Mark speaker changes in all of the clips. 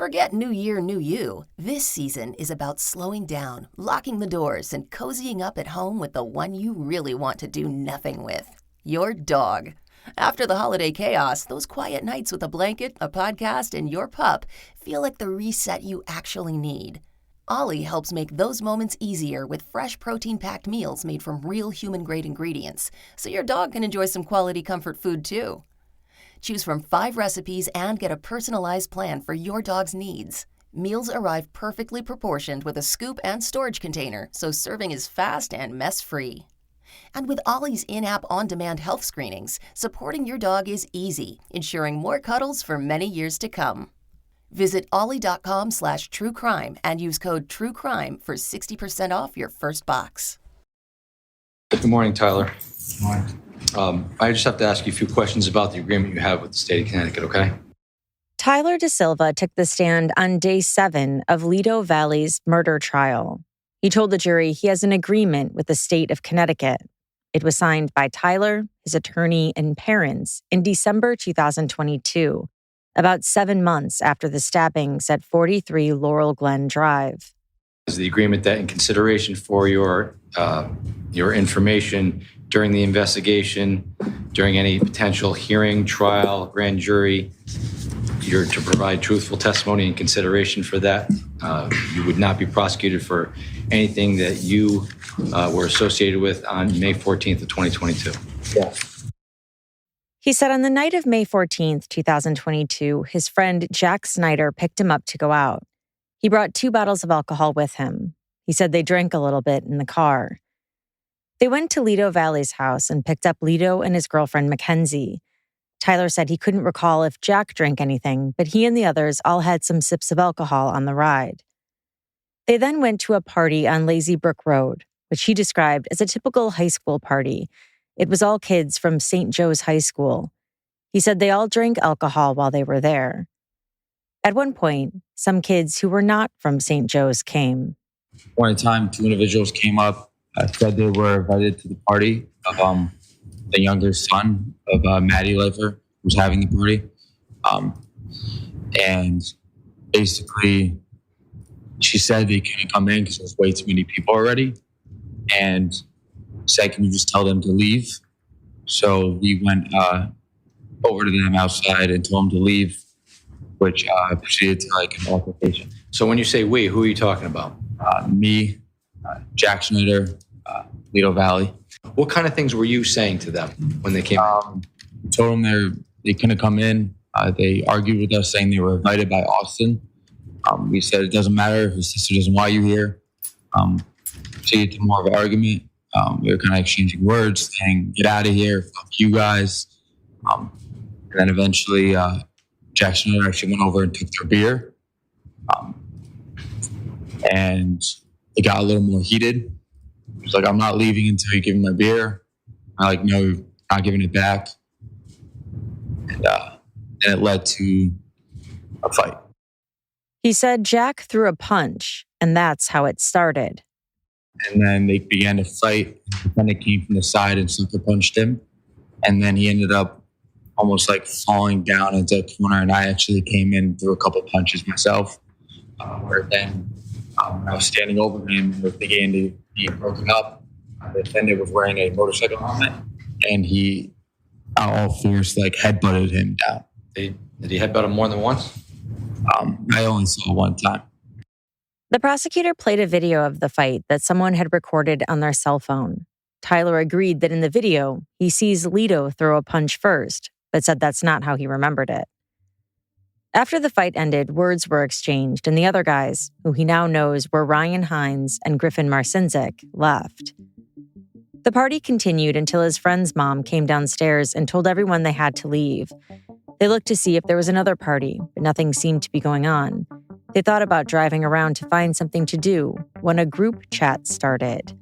Speaker 1: Forget New Year, New You. This season is about slowing down, locking the doors, and cozying up at home with the one you really want to do nothing with. Your dog. After the holiday chaos, those quiet nights with a blanket, a podcast, and your pup feel like the reset you actually need. Ollie helps make those moments easier with fresh protein-packed meals made from real human-grade ingredients, so your dog can enjoy some quality comfort food too. Choose from 5 recipes and get a personalized plan for your dog's needs. Meals arrive perfectly proportioned with a scoop and storage container, so serving is fast and mess-free. And with Ollie's in-app on-demand health screenings, supporting your dog is easy, ensuring more cuddles for many years to come. Visit ollie.com/truecrime and use code TRUECRIME for 60% off your first box.
Speaker 2: Good morning, Tyler.
Speaker 3: Good morning.
Speaker 2: I just have to ask you a few questions about the agreement you have with the state of Connecticut, okay?
Speaker 4: Tyler De Silva took the stand on day 7 of Lido Valle's murder trial. He told the jury he has an agreement with the state of Connecticut. It was signed by Tyler, his attorney, and parents in December 2022, about 7 months after the stabbings at 43 Laurel Glen Drive.
Speaker 2: Is the agreement that in consideration for your information during the investigation, during any potential hearing, trial, grand jury, you're to provide truthful testimony in consideration for that. You would not be prosecuted for anything that you were associated with on May 14th of 2022.
Speaker 3: Yes.
Speaker 4: He said on the night of May 14th, 2022, his friend Jack Snyder picked him up to go out. He brought 2 bottles of alcohol with him. He said they drank a little bit in the car. They went to Lido Valle's house and picked up Lido and his girlfriend Mackenzie. Tyler said he couldn't recall if Jack drank anything, but he and the others all had some sips of alcohol on the ride. They then went to a party on Lazy Brook Road, which he described as a typical high school party. It was all kids from St. Joe's High School. He said they all drank alcohol while they were there. At one point, some kids who were not from St. Joe's came.
Speaker 3: One time, 2 individuals came up, said they were invited to the party of the younger son of Maddie Leifer, who was having the party. And basically, she said they couldn't come in because there was way too many people already. And said, can you just tell them to leave? So we went over to them outside and told them to leave, which proceeded to an altercation.
Speaker 2: So when you say we, who are you talking about?
Speaker 3: Me, Jack Schneider, Lido Valle.
Speaker 2: What kind of things were you saying to them when they came in?
Speaker 3: We told them they couldn't come in. They argued with us saying they were invited by Austin. We said it doesn't matter if his sister doesn't want you here. Proceeded to more of an argument. We were kind of exchanging words, saying, get out of here, fuck you guys. And then eventually, Jack Schneider actually went over and took their beer. And it got a little more heated. He was like, I'm not leaving until you give me my beer. I'm like, no, you're not giving it back. And it led to a fight.
Speaker 4: He said Jack threw a punch, and that's how it started.
Speaker 3: And then they began to fight. The defendant came from the side and sucker punched him. And then he ended up almost falling down into a corner. And I actually came in, threw a couple punches myself. Where then when I was standing over him, we began to be broken up. The defendant was wearing a motorcycle helmet. And he, all fierce, headbutted him down.
Speaker 2: Did he headbutt him more than once?
Speaker 3: I only saw one time.
Speaker 4: The prosecutor played a video of the fight that someone had recorded on their cell phone. Tyler agreed that in the video, he sees Lido throw a punch first, but said that's not how he remembered it. After the fight ended, words were exchanged, and the other guys, who he now knows were Ryan Hines and Griffin Marcinzik, left. The party continued until his friend's mom came downstairs and told everyone they had to leave. They looked to see if there was another party, but nothing seemed to be going on. They thought about driving around to find something to do when a group chat started.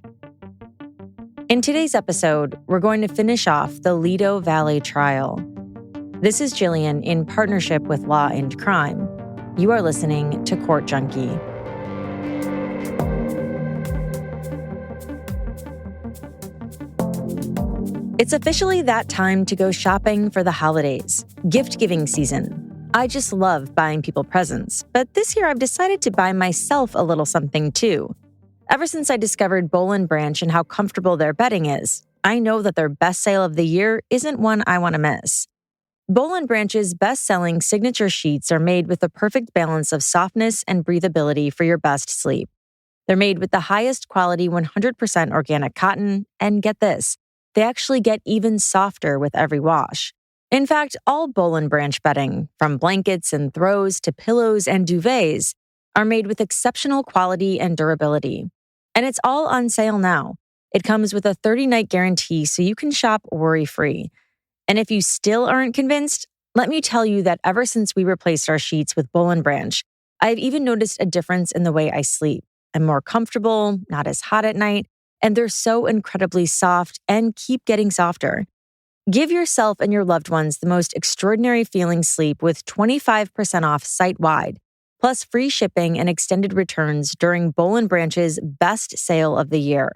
Speaker 4: In today's episode, we're going to finish off the Lido Valle trial. This is Jillian in partnership with Law and Crime. You are listening to Court Junkie. It's officially that time to go shopping for the holidays, gift-giving season. I just love buying people presents, but this year I've decided to buy myself a little something too. Ever since I discovered Boll & Branch and how comfortable their bedding is, I know that their best sale of the year isn't one I want to miss. Boll & Branch's best-selling signature sheets are made with the perfect balance of softness and breathability for your best sleep. They're made with the highest quality 100% organic cotton, and get this, they actually get even softer with every wash. In fact, all Boll & Branch bedding, from blankets and throws to pillows and duvets, are made with exceptional quality and durability. And it's all on sale now. It comes with a 30-night guarantee so you can shop worry-free. And if you still aren't convinced, let me tell you that ever since we replaced our sheets with Boll & Branch, I've even noticed a difference in the way I sleep. I'm more comfortable, not as hot at night, and they're so incredibly soft and keep getting softer. Give yourself and your loved ones the most extraordinary feeling sleep with 25% off site-wide, plus free shipping and extended returns during Boll & Branch's best sale of the year.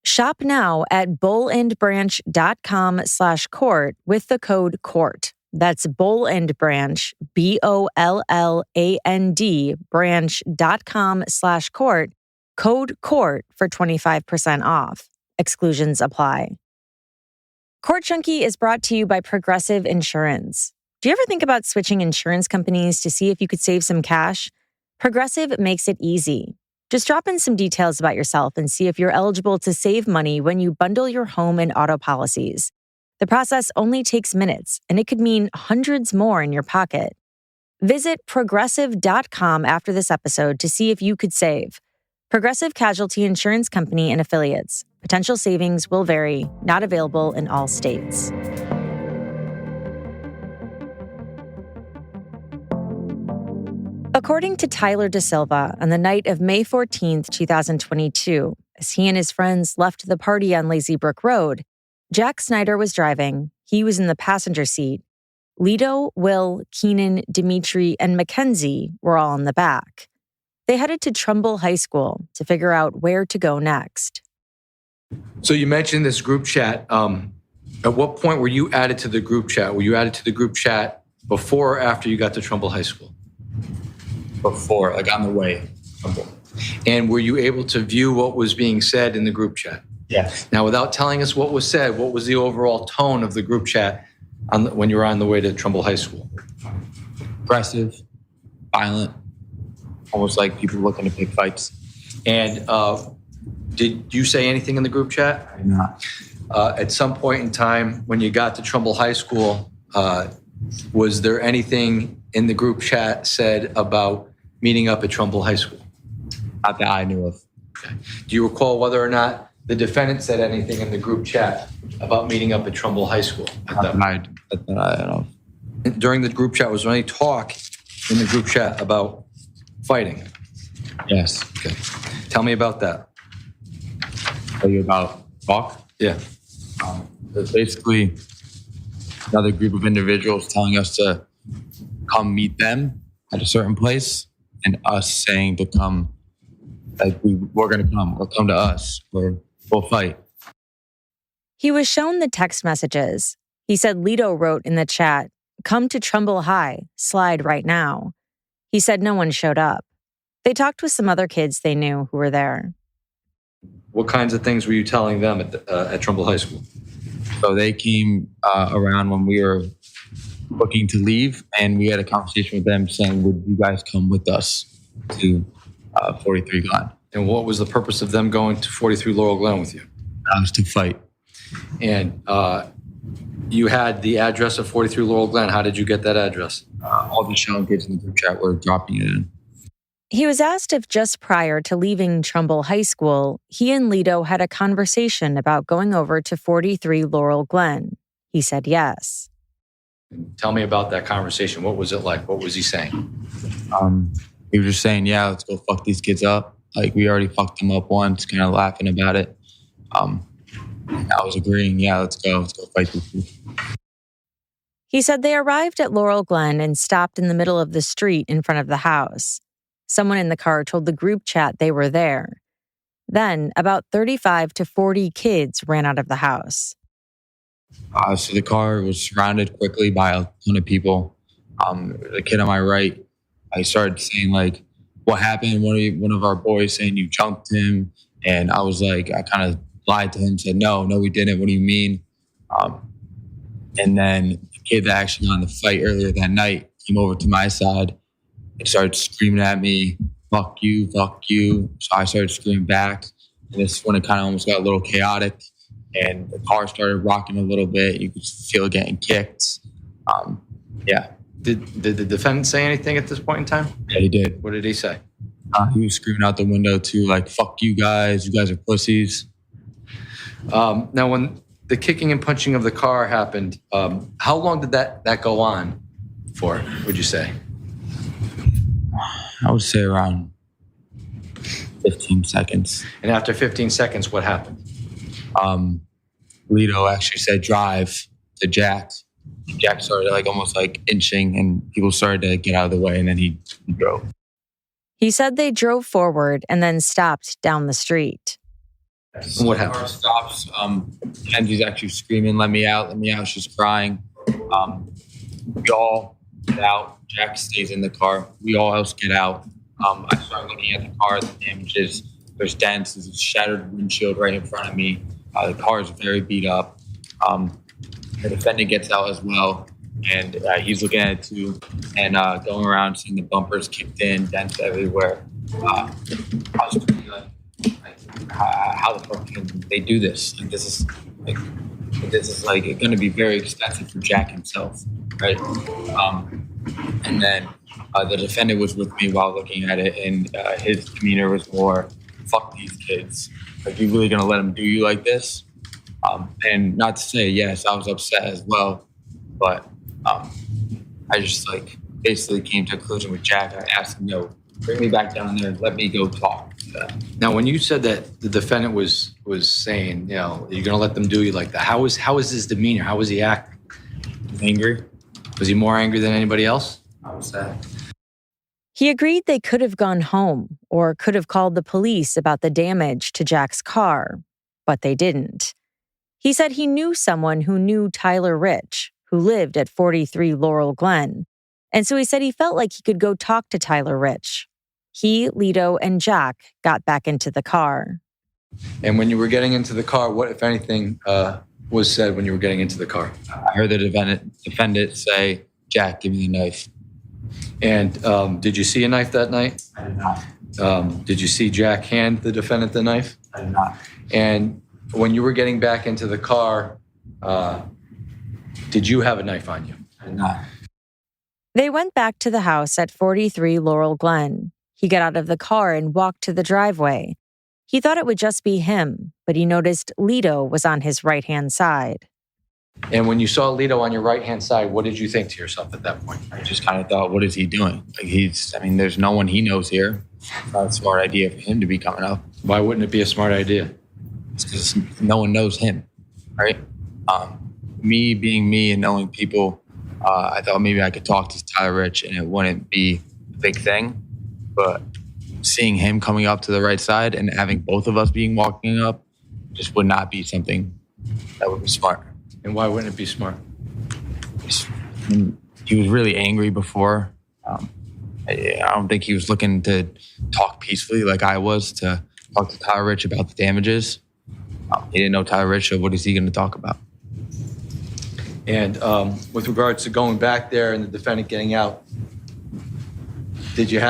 Speaker 4: Shop now at bollandbranch.com/court with the code COURT. That's Boll & Branch, BOLLAND, branch.com/court, code COURT for 25% off. Exclusions apply. Court Junkie is brought to you by Progressive Insurance. Do you ever think about switching insurance companies to see if you could save some cash? Progressive makes it easy. Just drop in some details about yourself and see if you're eligible to save money when you bundle your home and auto policies. The process only takes minutes, and it could mean hundreds more in your pocket. Visit progressive.com after this episode to see if you could save. Progressive Casualty Insurance Company and Affiliates. Potential savings will vary, not available in all states. According to Tyler Da Silva, on the night of May 14, 2022, as he and his friends left the party on Lazy Brook Road, Jack Snyder was driving. He was in the passenger seat. Lido, Will, Keenan, Dimitri, and Mackenzie were all in the back. They headed to Trumbull High School to figure out where to go next.
Speaker 2: So you mentioned this group chat. At what point were you added to the group chat? Were you added to the group chat before or after you got to Trumbull High School?
Speaker 3: Before, like on the way.
Speaker 2: And were you able to view what was being said in the group chat?
Speaker 3: Yes.
Speaker 2: Now, without telling us what was said, what was the overall tone of the group chat when you were on the way to Trumbull High School?
Speaker 3: Aggressive, violent, almost like people looking to pick fights.
Speaker 2: And did you say anything in the group chat?
Speaker 3: I did not.
Speaker 2: At some point in time when you got to Trumbull High School, was there anything in the group chat said about meeting up at Trumbull High School?
Speaker 3: Not that I knew of.
Speaker 2: Okay. Do you recall whether or not the defendant said anything in the group chat about meeting up at Trumbull High School?
Speaker 3: Not that I know of.
Speaker 2: During the group chat, was there any talk in the group chat about fighting?
Speaker 3: Yes.
Speaker 2: Okay. Tell me about that.
Speaker 3: Tell you about talk?
Speaker 2: Yeah.
Speaker 3: There's basically another group of individuals telling us to come meet them at a certain place, and us saying to come, like we're going to come, or come to us, or we'll fight.
Speaker 4: He was shown the text messages. He said Lido wrote in the chat, "Come to Trumbull High, slide right now." He said no one showed up. They talked with some other kids they knew who were there.
Speaker 2: What kinds of things were you telling them at Trumbull High School?
Speaker 3: So they came around when we were looking to leave, and we had a conversation with them saying, would you guys come with us to 43 Glen?
Speaker 2: And what was the purpose of them going to 43 Laurel Glen with you?
Speaker 3: To fight.
Speaker 2: And you had the address of 43 Laurel Glen. How did you get that address?
Speaker 3: All the shown kids in the group chat were dropping it in.
Speaker 4: He was asked if just prior to leaving Trumbull High School, he and Lido had a conversation about going over to 43 Laurel Glen. He said yes.
Speaker 2: Tell me about that conversation. What was it like? What was he saying?
Speaker 3: He was just saying, yeah, let's go fuck these kids up. Like, we already fucked them up once, kind of laughing about it. I was agreeing, yeah, let's go fight these people.
Speaker 4: He said they arrived at Laurel Glen and stopped in the middle of the street in front of the house. Someone in the car told the group chat they were there. Then, about 35 to 40 kids ran out of the house.
Speaker 3: So the car was surrounded quickly by a ton of people. The kid on my right, I started saying like, what happened? One of our boys saying you jumped him. And I was like, I kind of lied to him, said, no, we didn't. What do you mean? And then the kid that actually got in the fight earlier that night came over to my side and started screaming at me, fuck you. So I started screaming back. And this is when it kind of almost got a little chaotic. And the car started rocking a little bit. You could feel it getting kicked. Yeah.
Speaker 2: Did the defendant say anything at this point in time?
Speaker 3: Yeah, he did.
Speaker 2: What did he say?
Speaker 3: He was screaming out the window too, like, fuck you guys are pussies.
Speaker 2: Now, when the kicking and punching of the car happened, how long did that go on for, would you say?
Speaker 3: I would say around 15 seconds.
Speaker 2: And after 15 seconds, what happened?
Speaker 3: Lito actually said drive to Jack. Jack started like almost like inching and people started to get out of the way and then he drove.
Speaker 4: He said they drove forward and then stopped down the street.
Speaker 2: And what happened?
Speaker 3: The car stops. Kenzie's actually screaming, let me out. She's crying. We all get out. Jack stays in the car. We all else get out. I start looking at the car, the damages. There's dents. There's a shattered windshield right in front of me. The car is very beat up. The defendant gets out as well, and he's looking at it too, and going around seeing the bumpers kicked in, dents everywhere. I was like, how the fuck can they do this? Like, this is going to be very expensive for Jack himself, right? And then the defendant was with me while looking at it, and his demeanor was more, fuck these kids. Like, you really going to let them do you like this? And not to say, yes, I was upset as well, but I just like basically came to a conclusion with Jack. I asked him, bring me back down there, let me go talk.
Speaker 2: Now, when you said that the defendant was saying, you're going to let them do you like that, how was his demeanor? How was he acting?
Speaker 3: Angry.
Speaker 2: Was he more angry than anybody else?
Speaker 3: I was sad.
Speaker 4: He agreed they could have gone home or could have called the police about the damage to Jack's car, but they didn't. He said he knew someone who knew Tyler Rich, who lived at 43 Laurel Glen. And so he said he felt like he could go talk to Tyler Rich. He, Lito, and Jack got back into the car.
Speaker 2: And when you were getting into the car, what, if anything, was said when you were getting into the car?
Speaker 3: I heard the defendant say, Jack, give me the knife.
Speaker 2: And did you see a knife that night?
Speaker 3: I did not.
Speaker 2: Did you see Jack hand the defendant the knife?
Speaker 3: I did not.
Speaker 2: And when you were getting back into the car, did you have a knife on you?
Speaker 3: I did not.
Speaker 4: They went back to the house at 43 Laurel Glen. He got out of the car and walked to the driveway. He thought it would just be him, but he noticed Lito was on his right-hand side.
Speaker 2: And when you saw Lito on your right-hand side, what did you think to yourself at that point?
Speaker 3: I just kind of thought, what is he doing? Like there's no one he knows here. It's not a smart idea for him to be coming up.
Speaker 2: Why wouldn't it be a smart idea?
Speaker 3: It's because no one knows him, right? Me being me and knowing people, I thought maybe I could talk to Tyler Rich and it wouldn't be a big thing. But seeing him coming up to the right side and having both of us being walking up just would not be something that would be smart.
Speaker 2: And why wouldn't it be smart?
Speaker 3: He was really angry before. I don't think he was looking to talk peacefully like I was to talk to Tyler Rich about the damages. He didn't know Tyler Rich, so what is he going to talk about?
Speaker 2: And with regards to going back there and the defendant getting out, did you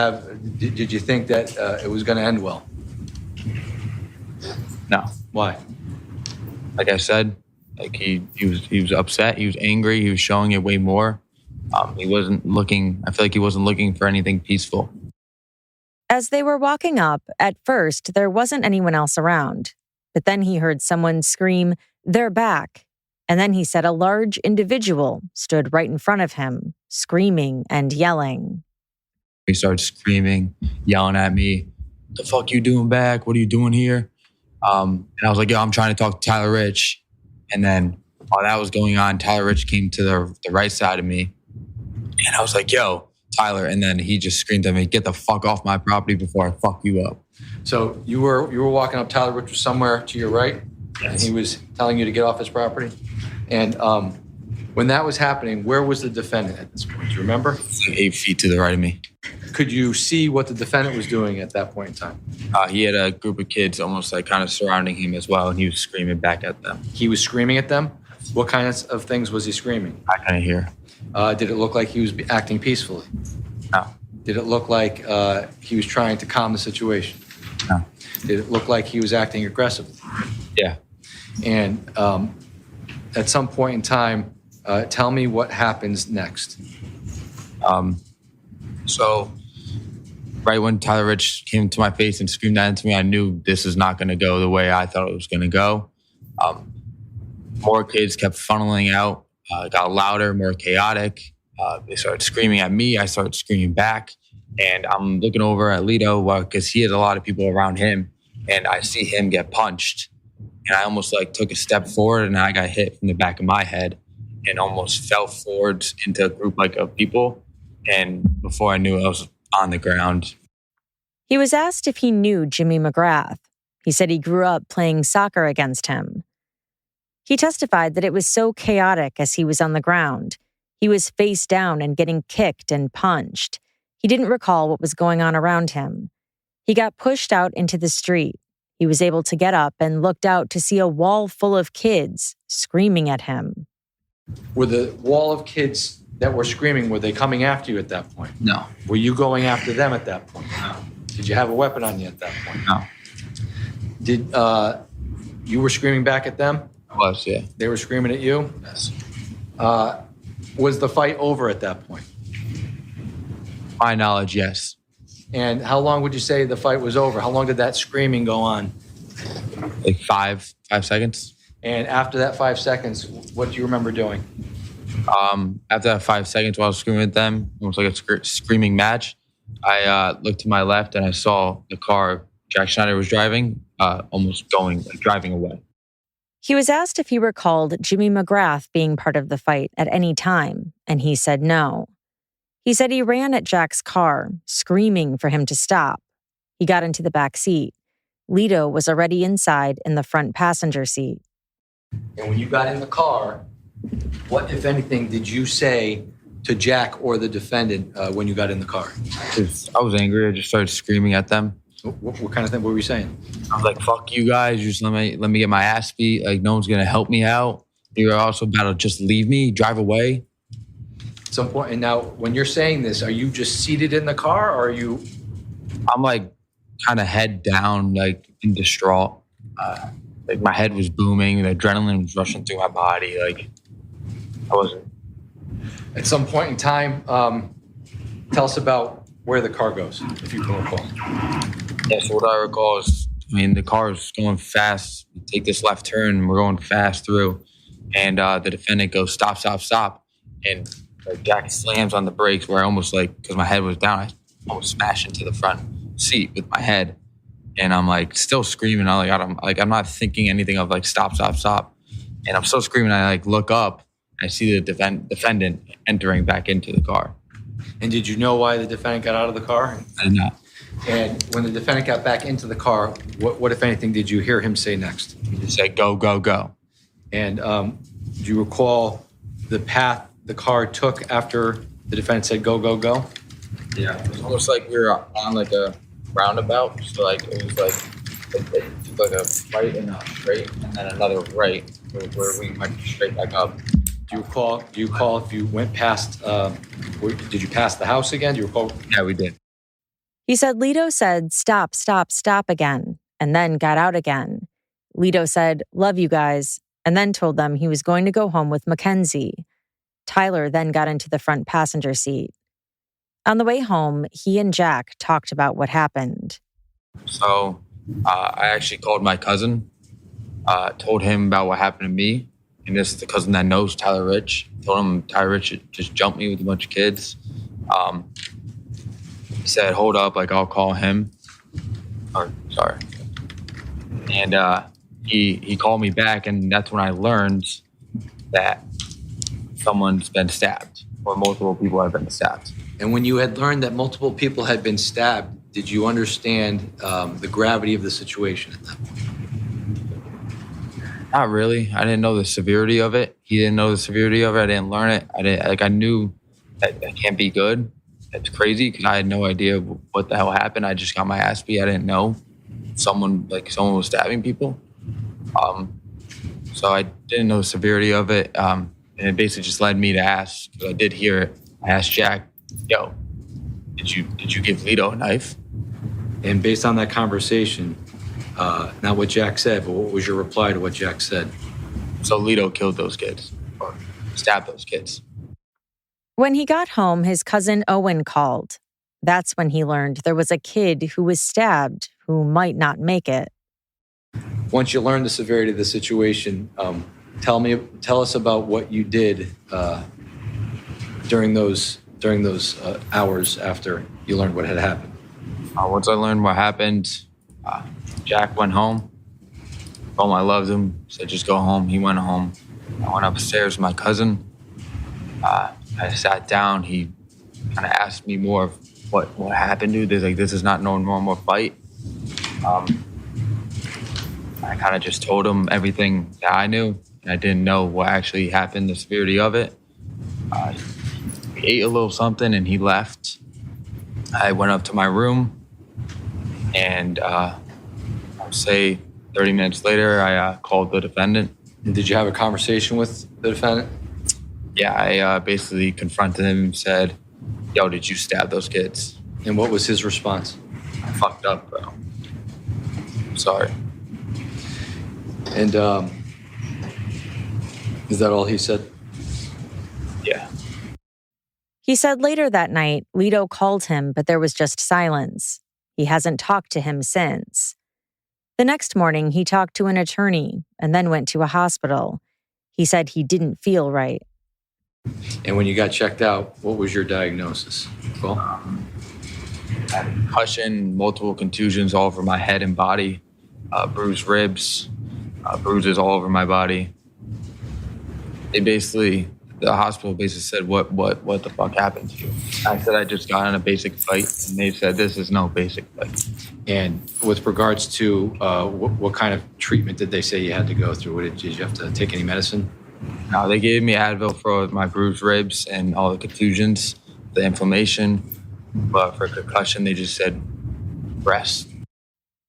Speaker 2: think that it was going to end well?
Speaker 3: No.
Speaker 2: Why?
Speaker 3: Like I said, like he was upset. He was angry. He was showing it way more. He wasn't looking. I feel like he wasn't looking for anything peaceful.
Speaker 4: As they were walking up, at first there wasn't anyone else around. But then he heard someone scream, "They're back!" And then he said a large individual stood right in front of him, screaming and yelling.
Speaker 3: He started screaming, yelling at me, "What the fuck you doing back? What are you doing here?" And I was like, "Yo, I'm trying to talk to Tyler Rich." And then while that was going on, Tyler Rich came to the right side of me. And I was like, "Yo, Tyler." And then he just screamed at me, "Get the fuck off my property before I fuck you up."
Speaker 2: So you were walking up, Tyler Rich was somewhere to your right,
Speaker 3: Yes.
Speaker 2: and he was telling you to get off his property. And When that was happening, where was the defendant at this point? Do you remember?
Speaker 3: 8 feet to the right of me.
Speaker 2: Could you see what the defendant was doing at that point in time?
Speaker 3: He had a group of kids almost like kind of surrounding him as well, and he was screaming back at them.
Speaker 2: He was screaming at them? What kinds of things was he screaming?
Speaker 3: I couldn't hear.
Speaker 2: Did it look like he was acting peacefully?
Speaker 3: No.
Speaker 2: Did it look like he was trying to calm the situation?
Speaker 3: No.
Speaker 2: Did it look like he was acting aggressively?
Speaker 3: Yeah.
Speaker 2: And at some point in time, tell me what happens next.
Speaker 3: So right when Tyler Rich came to my face and screamed that into me, I knew this is not going to go the way I thought it was going to go. More kids kept funneling out, got louder, more chaotic. They started screaming at me. I started screaming back. And I'm looking over at Lito because he had a lot of people around him. And I see him get punched. And I almost like took a step forward and I got hit from the back of my head and almost fell forwards into a group like of people. And before I knew it, I was on the ground.
Speaker 4: He was asked if he knew Jimmy McGrath. He said he grew up playing soccer against him. He testified that it was so chaotic as he was on the ground. He was face down and getting kicked and punched. He didn't recall what was going on around him. He got pushed out into the street. He was able to get up and looked out to see a wall full of kids screaming at him.
Speaker 2: Were the wall of kids that were screaming, were they coming after you at that point?
Speaker 3: No.
Speaker 2: Were you going after them at that point?
Speaker 3: No.
Speaker 2: Did you have a weapon on you at that point?
Speaker 3: No.
Speaker 2: Did you were screaming back at them?
Speaker 3: I was, yeah.
Speaker 2: They were screaming at you?
Speaker 3: Yes.
Speaker 2: Was the fight over at that point?
Speaker 3: My knowledge, yes.
Speaker 2: And how long would you say the fight was over? How long did that screaming go on?
Speaker 3: Like five seconds.
Speaker 2: And after that 5 seconds, what do you remember doing?
Speaker 3: After that 5 seconds while I was screaming at them, almost like a screaming match, I looked to my left and I saw the car Jack Schneider was driving, driving away.
Speaker 4: He was asked if he recalled Jimmy McGrath being part of the fight at any time, and he said no. He said he ran at Jack's car, screaming for him to stop. He got into the back seat. Lito was already inside in the front passenger seat.
Speaker 2: And when you got in the car, what, if anything, did you say to Jack or the defendant when you got in the car?
Speaker 3: I was angry. I just started screaming at them.
Speaker 2: What kind of thing? What were you saying?
Speaker 3: I was like, "Fuck you guys! Just let me get my ass beat. Like no one's gonna help me out. You're also about to just leave me, drive away."
Speaker 2: At some point, and now when you're saying this, are you just seated in the car, or are you?
Speaker 3: I'm like kind of head down, like in distraught. Like my head was booming, the adrenaline was rushing through my body. Like I wasn't.
Speaker 2: At some point in time, tell us about where the car goes, if you can recall.
Speaker 3: Yeah, so what I recall is, the car is going fast. We take this left turn, and we're going fast through. And the defendant goes, stop, stop, stop. And Jack slams on the brakes where I almost because my head was down, I almost smashed into the front seat with my head. And I'm still screaming. I'm not thinking anything of stop, stop, stop. And I'm still screaming. I look up. I see the defendant entering back into the car.
Speaker 2: And did you know why the defendant got out of the car?
Speaker 3: I did not.
Speaker 2: And when the defendant got back into the car, what if anything, did you hear him say next?
Speaker 3: He said, go, go, go.
Speaker 2: And do you recall the path the car took after the defendant said, go, go, go?
Speaker 3: Yeah, it was almost like we were on a roundabout. So it was it took a right and a straight and then another right where we went straight back up.
Speaker 2: Do you recall if you went past, did you pass the house again? Do you recall?
Speaker 3: Yeah, we did.
Speaker 4: He said Lito said, stop, stop, stop again, and then got out again. Lito said, love you guys, and then told them he was going to go home with Mackenzie. Tyler then got into the front passenger seat. On the way home, he and Jack talked about what happened.
Speaker 3: So I actually called my cousin, told him about what happened to me. And this is the cousin that knows Tyler Rich. Told him Tyler Rich just jumped me with a bunch of kids. He said, hold up, I'll call him. And he called me back, and that's when I learned that someone's been stabbed, or multiple people have been stabbed.
Speaker 2: And when you had learned that multiple people had been stabbed, did you understand the gravity of the situation at that point?
Speaker 3: Not really. I didn't know the severity of it. He didn't know the severity of it. I didn't learn it. I knew that can't be good. That's crazy because I had no idea what the hell happened. I just got my ass beat. I didn't know someone was stabbing people. So I didn't know the severity of it. And it basically just led me to ask, because I did hear it. I asked Jack, yo, did you give Lito a knife?
Speaker 2: And based on that conversation, not what Jack said, but what was your reply to what Jack said?
Speaker 3: So Lito killed those kids, or stabbed those kids.
Speaker 4: When he got home, his cousin Owen called. That's when he learned there was a kid who was stabbed who might not make it.
Speaker 2: Once you learned the severity of the situation, tell us about what you did during those hours after you learned what had happened.
Speaker 3: Once I learned what happened, Jack went home. Told him I loved him. Said just go home. He went home. I went upstairs with my cousin. I sat down. He kind of asked me more of what happened, dude. This is not no normal fight. I kind of just told him everything that I knew, and I didn't know what actually happened, the severity of it. We ate a little something, and he left. I went up to my room, and I would say 30 minutes later, I called the defendant.
Speaker 2: And did you have a conversation with the defendant?
Speaker 3: Yeah, I basically confronted him and said, yo, did you stab those kids?
Speaker 2: And what was his response?
Speaker 3: I fucked up, bro. I'm sorry.
Speaker 2: And is that all he said?
Speaker 3: Yeah.
Speaker 4: He said later that night, Lito called him, but there was just silence. He hasn't talked to him since. The next morning, he talked to an attorney and then went to a hospital. He said he didn't feel right.
Speaker 2: And when you got checked out, what was your diagnosis? Well,
Speaker 3: I had a concussion, multiple contusions all over my head and body, bruised ribs, bruises all over my body. The hospital basically said, what the fuck happened to you? I said I just got in a basic fight, and they said this is no basic fight.
Speaker 2: And with regards to what kind of treatment did they say you had to go through? Did you have to take any medicine?
Speaker 3: No, they gave me Advil for my bruised ribs and all the contusions, the inflammation. But for concussion, they just said rest.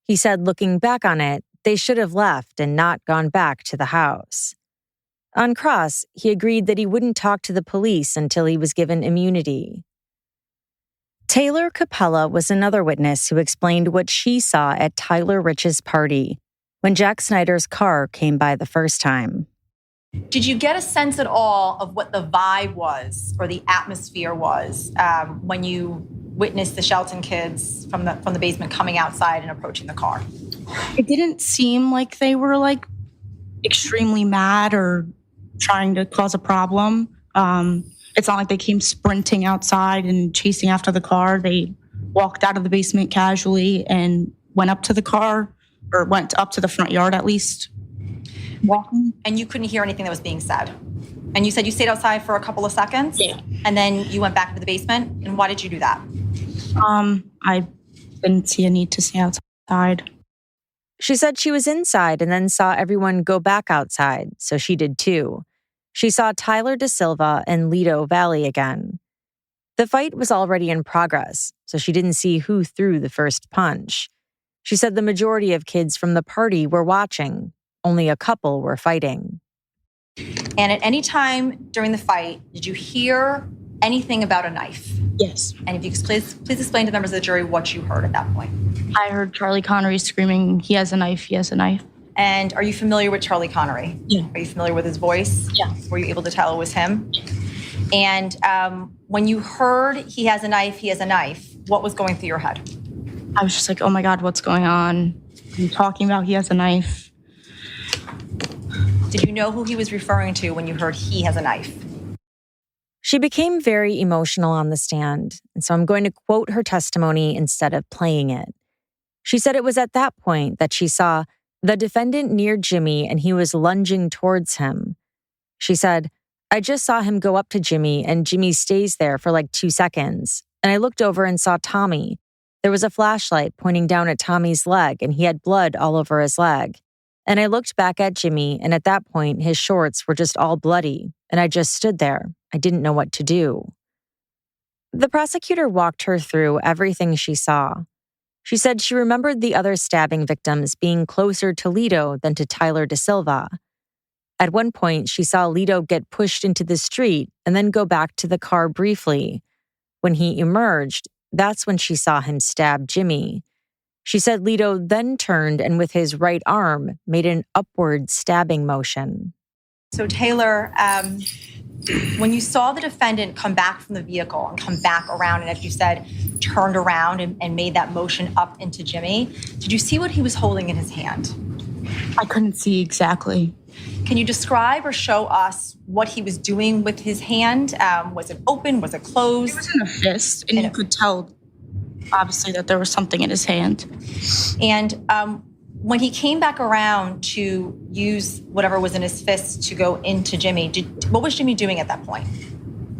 Speaker 4: He said looking back on it, they should have left and not gone back to the house. On cross, he agreed that he wouldn't talk to the police until he was given immunity. Taylor Capella was another witness who explained what she saw at Tyler Rich's party when Jack Snyder's car came by the first time.
Speaker 5: Did you get a sense at all of what the vibe was or the atmosphere was when you witnessed the Shelton kids from the basement coming outside and approaching the car?
Speaker 6: It didn't seem like they were like extremely mad or trying to cause a problem. It's not like they came sprinting outside and chasing after the car. They walked out of the basement casually and went up to the car, or went up to the front yard at least. Walking.
Speaker 5: And you couldn't hear anything that was being said. And you said you stayed outside for a couple of seconds?
Speaker 6: Yeah.
Speaker 5: And then you went back into the basement? And why did you do that?
Speaker 6: I didn't see a need to stay outside.
Speaker 4: She said she was inside and then saw everyone go back outside, so she did too. She saw Tyler Da Silva and Lito Valle again. The fight was already in progress, so she didn't see who threw the first punch. She said the majority of kids from the party were watching. Only a couple were fighting.
Speaker 5: And at any time during the fight, did you hear anything about a knife?
Speaker 6: Yes.
Speaker 5: And if you could please explain to the members of the jury what you heard at that point.
Speaker 6: I heard Charlie Connery screaming, "He has a knife, he has a knife."
Speaker 5: And are you familiar with Charlie Connery?
Speaker 6: Yeah.
Speaker 5: Are you familiar with his voice?
Speaker 6: Yeah.
Speaker 5: Were you able to tell it was him?
Speaker 6: Yeah.
Speaker 5: And when you heard he has a knife, what was going through your head?
Speaker 6: I was just like, oh my God, what's going on? Are you talking about he has a knife?
Speaker 5: Did you know who he was referring to when you heard he has a knife?
Speaker 4: She became very emotional on the stand, and so I'm going to quote her testimony instead of playing it. She said it was at that point that she saw the defendant near Jimmy and he was lunging towards him. She said, I just saw him go up to Jimmy and Jimmy stays there for like 2 seconds. And I looked over and saw Tommy. There was a flashlight pointing down at Tommy's leg and he had blood all over his leg. And I looked back at Jimmy, and at that point, his shorts were just all bloody, and I just stood there. I didn't know what to do. The prosecutor walked her through everything she saw. She said she remembered the other stabbing victims being closer to Lito than to Tyler Da Silva. At one point, she saw Lito get pushed into the street and then go back to the car briefly. When he emerged, that's when she saw him stab Jimmy. She said Lito then turned and with his right arm made an upward stabbing motion.
Speaker 5: So Taylor, when you saw the defendant come back from the vehicle and come back around and, as you said, turned around and made that motion up into Jimmy, did you see what he was holding in his hand?
Speaker 6: I couldn't see exactly.
Speaker 5: Can you describe or show us what he was doing with his hand? Was it open? Was it closed?
Speaker 6: It was in a fist, and you could tell, obviously, that there was something in his hand.
Speaker 5: And when he came back around to use whatever was in his fist to go into Jimmy, what was Jimmy doing at that point?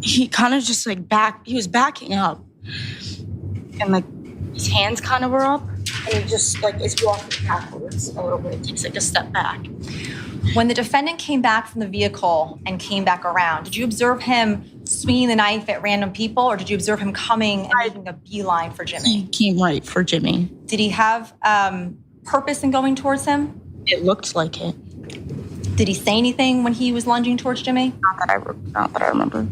Speaker 6: He kind of just he was backing up. And his hands kind of were up. And he just is walking backwards a little bit. He takes a step back.
Speaker 5: When the defendant came back from the vehicle and came back around, did you observe him swinging the knife at random people, or did you observe him coming and making a beeline for Jimmy?
Speaker 6: He came right for Jimmy.
Speaker 5: Did he have purpose in going towards him?
Speaker 6: It looked like it.
Speaker 5: Did he say anything when he was lunging towards Jimmy?
Speaker 6: Not that I remember.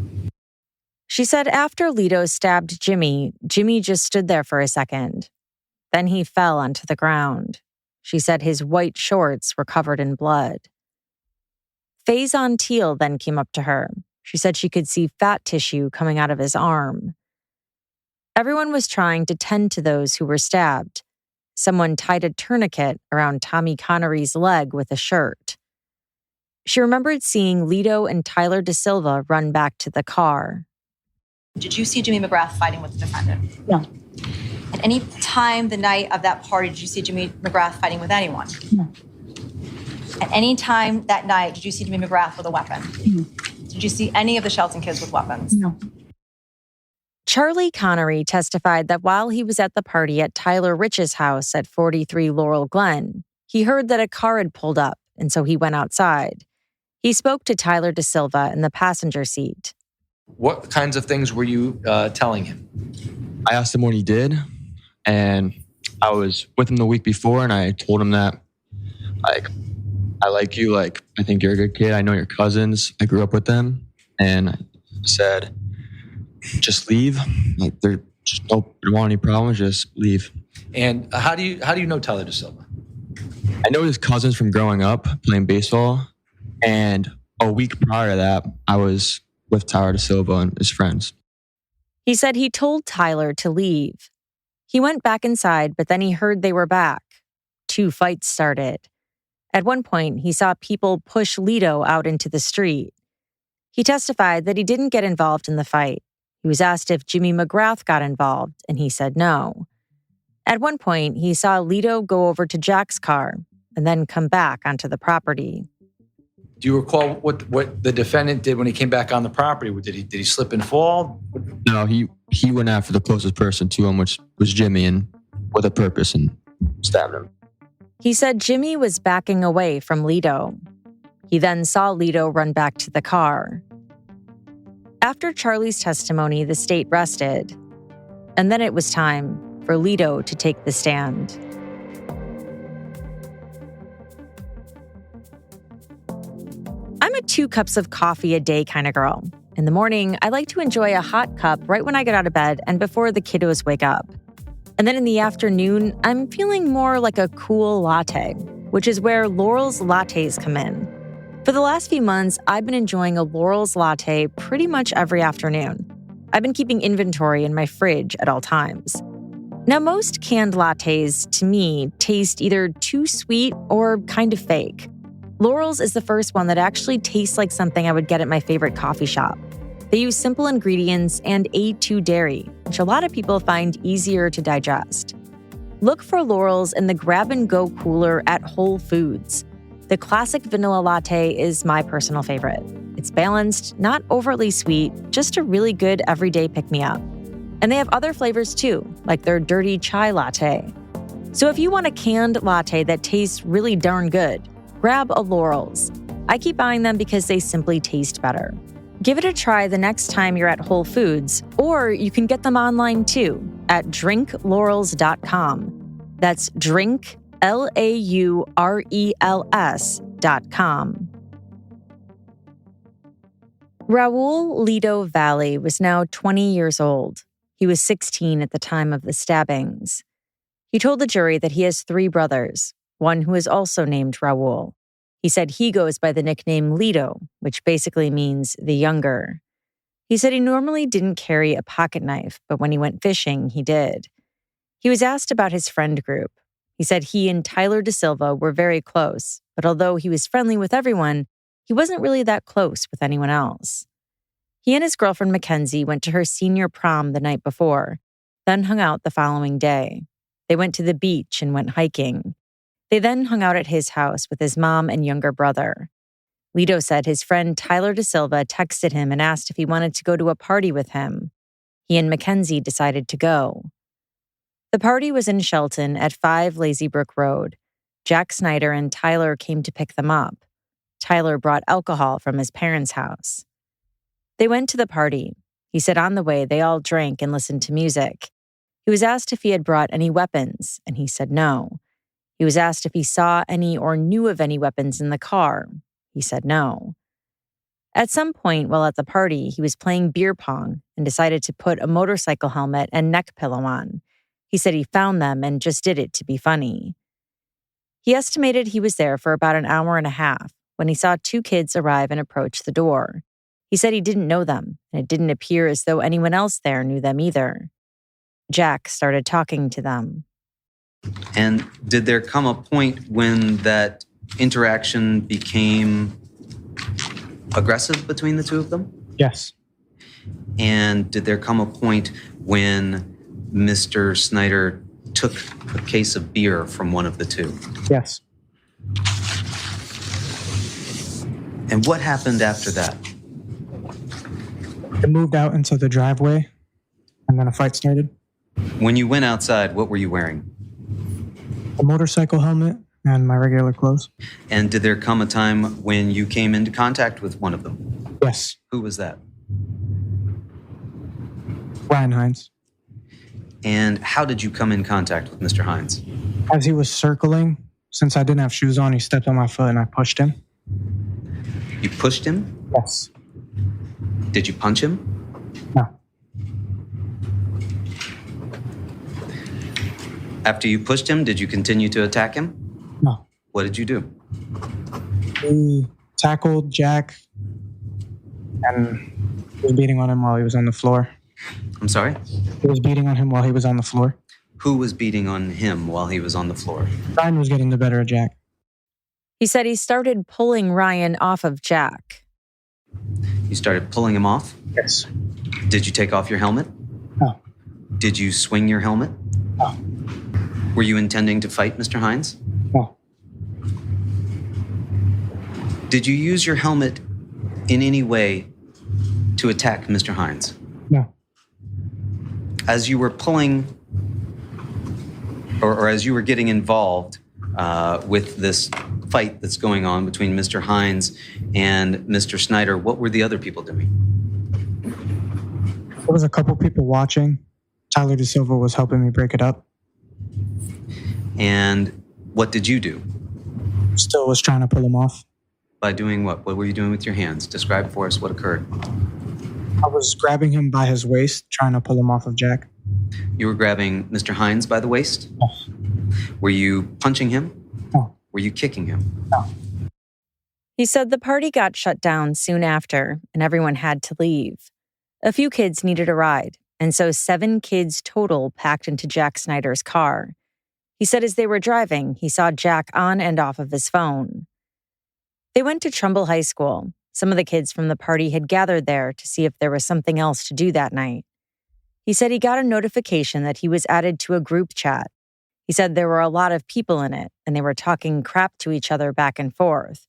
Speaker 4: She said after Lito stabbed Jimmy, Jimmy just stood there for a second. Then he fell onto the ground. She said his white shorts were covered in blood. Faison Teal then came up to her. She said she could see fat tissue coming out of his arm. Everyone was trying to tend to those who were stabbed. Someone tied a tourniquet around Tommy Connery's leg with a shirt. She remembered seeing Lito and Tyler Da Silva run back to the car.
Speaker 5: Did you see Jimmy McGrath fighting with the defendant?
Speaker 6: No.
Speaker 5: At any time the night of that party, did you see Jimmy McGrath fighting with anyone?
Speaker 6: No.
Speaker 5: At any time that night, did you see Jimmy McGrath with a weapon?
Speaker 6: No.
Speaker 5: Did you see any of the Shelton kids with weapons?
Speaker 6: No.
Speaker 4: Charlie Connery testified that while he was at the party at Tyler Rich's house at 43 Laurel Glen, he heard that a car had pulled up, and so he went outside. He spoke to Tyler Da Silva in the passenger seat.
Speaker 2: What kinds of things were you telling him?
Speaker 7: I asked him what he did, and I was with him the week before, and I told him that, I like you, I think you're a good kid. I know your cousins. I grew up with them. And I said, just leave. There just don't want any problems, just leave.
Speaker 2: And how do you know Tyler Da Silva?
Speaker 7: I know his cousins from growing up playing baseball. And a week prior to that, I was with Tyler Da Silva and his friends.
Speaker 4: He said he told Tyler to leave. He went back inside, but then he heard they were back. 2 fights started. At one point, he saw people push Lito out into the street. He testified that he didn't get involved in the fight. He was asked if Jimmy McGrath got involved, and he said no. At one point, he saw Lito go over to Jack's car and then come back onto the property.
Speaker 2: Do you recall what the defendant did when he came back on the property? Did he slip and fall?
Speaker 7: No, he went after the closest person to him, which was Jimmy, and with a purpose, and stabbed him.
Speaker 4: He said Jimmy was backing away from Lito. He then saw Lito run back to the car. After Charlie's testimony, the state rested. And then it was time for Lito to take the stand. I'm a 2 cups of coffee a day kind of girl. In the morning, I like to enjoy a hot cup right when I get out of bed and before the kiddos wake up. And then in the afternoon, I'm feeling more like a cool latte, which is where Laurel's lattes come in. For the last few months, I've been enjoying a Laurel's latte pretty much every afternoon. I've been keeping inventory in my fridge at all times. Now, most canned lattes, to me, taste either too sweet or kind of fake. Laurel's is the first one that actually tastes like something I would get at my favorite coffee shop. They use simple ingredients and A2 dairy, which a lot of people find easier to digest. Look for Laurel's in the grab-and-go cooler at Whole Foods. The classic vanilla latte is my personal favorite. It's balanced, not overly sweet, just a really good everyday pick-me-up. And they have other flavors too, like their dirty chai latte. So if you want a canned latte that tastes really darn good, grab a Laurel's. I keep buying them because they simply taste better. Give it a try the next time you're at Whole Foods, or you can get them online too at drinklaurels.com. That's drink, LAURELS.com. Raul Lido Valle was now 20 years old. He was 16 at the time of the stabbings. He told the jury that he has 3 brothers, one who is also named Raul. He said he goes by the nickname Lido, which basically means the younger. He said he normally didn't carry a pocket knife, but when he went fishing, he did. He was asked about his friend group. He said he and Tyler De Silva were very close, but although he was friendly with everyone, he wasn't really that close with anyone else. He and his girlfriend Mackenzie went to her senior prom the night before, then hung out the following day. They went to the beach and went hiking. They then hung out at his house with his mom and younger brother. Lido said his friend Tyler De Silva texted him and asked if he wanted to go to a party with him. He and Mackenzie decided to go. The party was in Shelton at 5 Lazy Brook Road. Jack Snyder and Tyler came to pick them up. Tyler brought alcohol from his parents' house. They went to the party. He said on the way they all drank and listened to music. He was asked if he had brought any weapons, and he said no. He was asked if he saw any or knew of any weapons in the car. He said no. At some point while at the party, he was playing beer pong and decided to put a motorcycle helmet and neck pillow on. He said he found them and just did it to be funny. He estimated he was there for about an hour and a half when he saw 2 kids arrive and approach the door. He said he didn't know them, and it didn't appear as though anyone else there knew them either. Jack started talking to them.
Speaker 8: And did there come a point when that interaction became aggressive between the 2 of them?
Speaker 9: Yes.
Speaker 8: And did there come a point when Mr. Snyder took a case of beer from one of the 2?
Speaker 9: Yes.
Speaker 8: And what happened after that?
Speaker 9: I moved out into the driveway, and then a fight started.
Speaker 8: When you went outside, what were you wearing?
Speaker 9: A motorcycle helmet and my regular clothes.
Speaker 8: And did there come a time when you came into contact with one of them?
Speaker 9: Yes.
Speaker 8: Who was that?
Speaker 9: Ryan Hines.
Speaker 8: And how did you come in contact with Mr. Hines?
Speaker 9: As he was circling, since I didn't have shoes on, he stepped on my foot and I pushed him.
Speaker 8: You pushed him?
Speaker 9: Yes.
Speaker 8: Did you punch him?
Speaker 9: No.
Speaker 8: After you pushed him, did you continue to attack him?
Speaker 9: No.
Speaker 8: What did you do?
Speaker 9: He tackled Jack and was beating on him while he was on the floor.
Speaker 8: I'm sorry?
Speaker 9: He was beating on him while he was on the floor.
Speaker 8: Who was beating on him while he was on the floor?
Speaker 9: Ryan was getting the better of Jack.
Speaker 4: He said he started pulling Ryan off of Jack.
Speaker 8: You started pulling him off?
Speaker 9: Yes.
Speaker 8: Did you take off your helmet?
Speaker 9: No.
Speaker 8: Did you swing your helmet?
Speaker 9: No.
Speaker 8: Were you intending to fight Mr. Hines?
Speaker 9: No.
Speaker 8: Did you use your helmet in any way to attack Mr. Hines?
Speaker 9: No.
Speaker 8: As you were pulling, or as you were getting involved with this fight that's going on between Mr. Hines and Mr. Snyder, what were the other people doing?
Speaker 9: There was a couple people watching. Tyler De Silva was helping me break it up.
Speaker 8: And what did you do?
Speaker 9: Still was trying to pull him off.
Speaker 8: By doing what? What were you doing with your hands? Describe for us what occurred.
Speaker 9: I was grabbing him by his waist, trying to pull him off of Jack.
Speaker 8: You were grabbing Mr. Hines by the waist?
Speaker 9: Yes.
Speaker 8: Were you punching him?
Speaker 9: No.
Speaker 8: Were you kicking him?
Speaker 9: No.
Speaker 4: He said the party got shut down soon after, and everyone had to leave. A few kids needed a ride, and so 7 kids total packed into Jack Snyder's car. He said as they were driving, he saw Jack on and off of his phone. They went to Trumbull High School. Some of the kids from the party had gathered there to see if there was something else to do that night. He said he got a notification that he was added to a group chat. He said there were a lot of people in it, and they were talking crap to each other back and forth.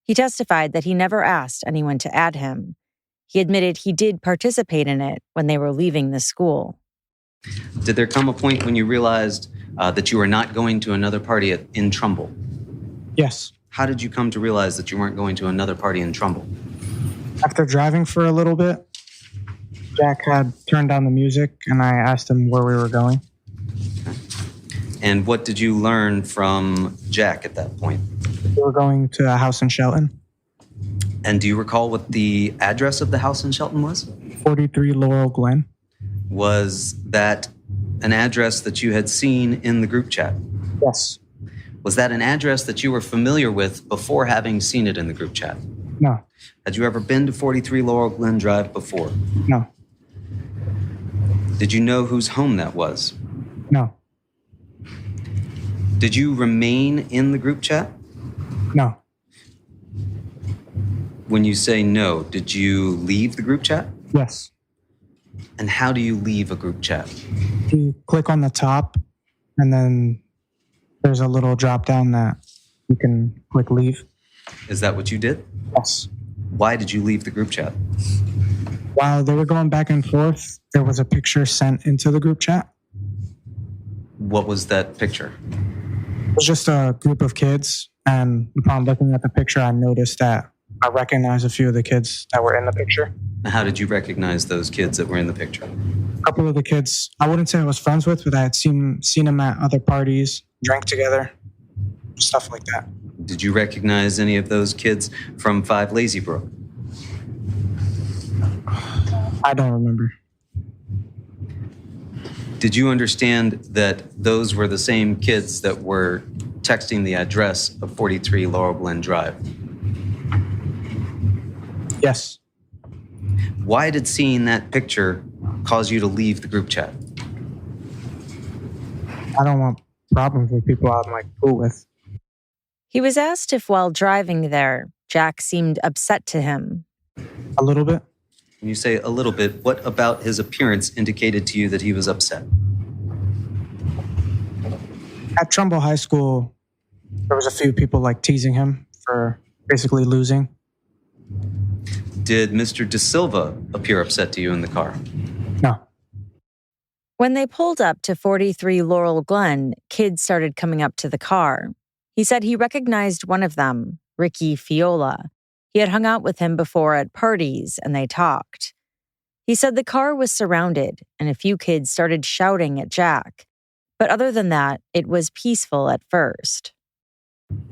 Speaker 4: He testified that he never asked anyone to add him. He admitted he did participate in it when they were leaving the school.
Speaker 8: Did there come a point when you realized that you were not going to another party in Trumbull?
Speaker 9: Yes.
Speaker 8: How did you come to realize that you weren't going to another party in Trumbull?
Speaker 9: After driving for a little bit, Jack had turned down the music, and I asked him where we were going.
Speaker 8: And what did you learn from Jack at that point?
Speaker 9: We were going to a house in Shelton,
Speaker 8: And do you recall what the address of the house in Shelton was?
Speaker 9: 43 Laurel Glen.
Speaker 8: Was that an address that you had seen in the group chat?
Speaker 9: Yes.
Speaker 8: Was that an address that you were familiar with before having seen it in the group chat?
Speaker 9: No.
Speaker 8: Had you ever been to 43 Laurel Glen Drive before?
Speaker 9: No.
Speaker 8: Did you know whose home that was?
Speaker 9: No.
Speaker 8: Did you remain in the group chat?
Speaker 9: No.
Speaker 8: When you say no, did you leave the group chat?
Speaker 9: Yes.
Speaker 8: And how do you leave a group chat?
Speaker 9: You click on the top, and then there's a little drop down that you can click leave.
Speaker 8: Is that what you did?
Speaker 9: Yes.
Speaker 8: Why did you leave the group chat?
Speaker 9: While they were going back and forth, there was a picture sent into the group chat.
Speaker 8: What was that picture?
Speaker 9: It was just a group of kids, and upon looking at the picture, I noticed that I recognized a few of the kids that were in the picture.
Speaker 8: How did you recognize those kids that were in the picture?
Speaker 9: A couple of the kids, I wouldn't say I was friends with, but I had seen them at other parties, drank together, stuff like that.
Speaker 8: Did you recognize any of those kids from 5 Lazy Brook?
Speaker 9: I don't remember.
Speaker 8: Did you understand that those were the same kids that were texting the address of 43 Laurel Glen Drive?
Speaker 9: Yes.
Speaker 8: Why did seeing that picture cause you to leave the group chat?
Speaker 9: I don't want problems with people I'm like cool with.
Speaker 4: He was asked if while driving there, Jack seemed upset to him.
Speaker 9: A little bit.
Speaker 8: When you say a little bit, what about his appearance indicated to you that he was upset?
Speaker 9: At Trumbull High School, there was a few people like teasing him for basically losing.
Speaker 8: Did Mr. De Silva appear upset to you in the car?
Speaker 9: No.
Speaker 4: When they pulled up to 43 Laurel Glen, kids started coming up to the car. He said he recognized one of them, Ricky Fiola. He had hung out with him before at parties, and they talked. He said the car was surrounded, and a few kids started shouting at Jack. But other than that, it was peaceful at first.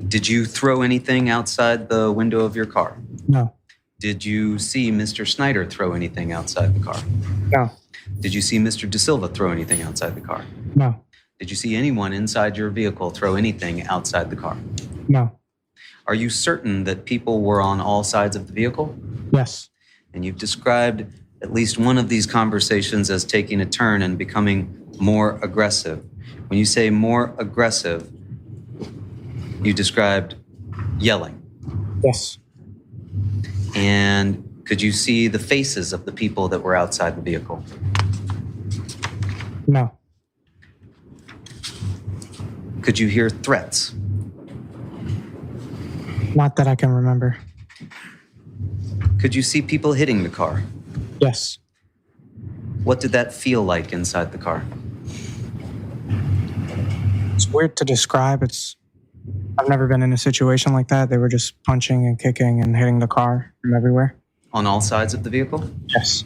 Speaker 8: Did you throw anything outside the window of your car?
Speaker 9: No.
Speaker 8: Did you see Mr. Snyder throw anything outside the car?
Speaker 9: No.
Speaker 8: Did you see Mr. De Silva throw anything outside the car?
Speaker 9: No.
Speaker 8: Did you see anyone inside your vehicle throw anything outside the car?
Speaker 9: No.
Speaker 8: Are you certain that people were on all sides of the vehicle?
Speaker 9: Yes.
Speaker 8: And you've described at least one of these conversations as taking a turn and becoming more aggressive. When you say more aggressive, you described yelling.
Speaker 9: Yes.
Speaker 8: And could you see the faces of the people that were outside the vehicle?
Speaker 9: No.
Speaker 8: Could you hear threats?
Speaker 9: Not that I can remember.
Speaker 8: Could you see people hitting the car?
Speaker 9: Yes.
Speaker 8: What did that feel like inside the car?
Speaker 9: It's weird to describe. I've never been in a situation like that. They were just punching and kicking and hitting the car from everywhere.
Speaker 8: On all sides of the vehicle?
Speaker 9: Yes.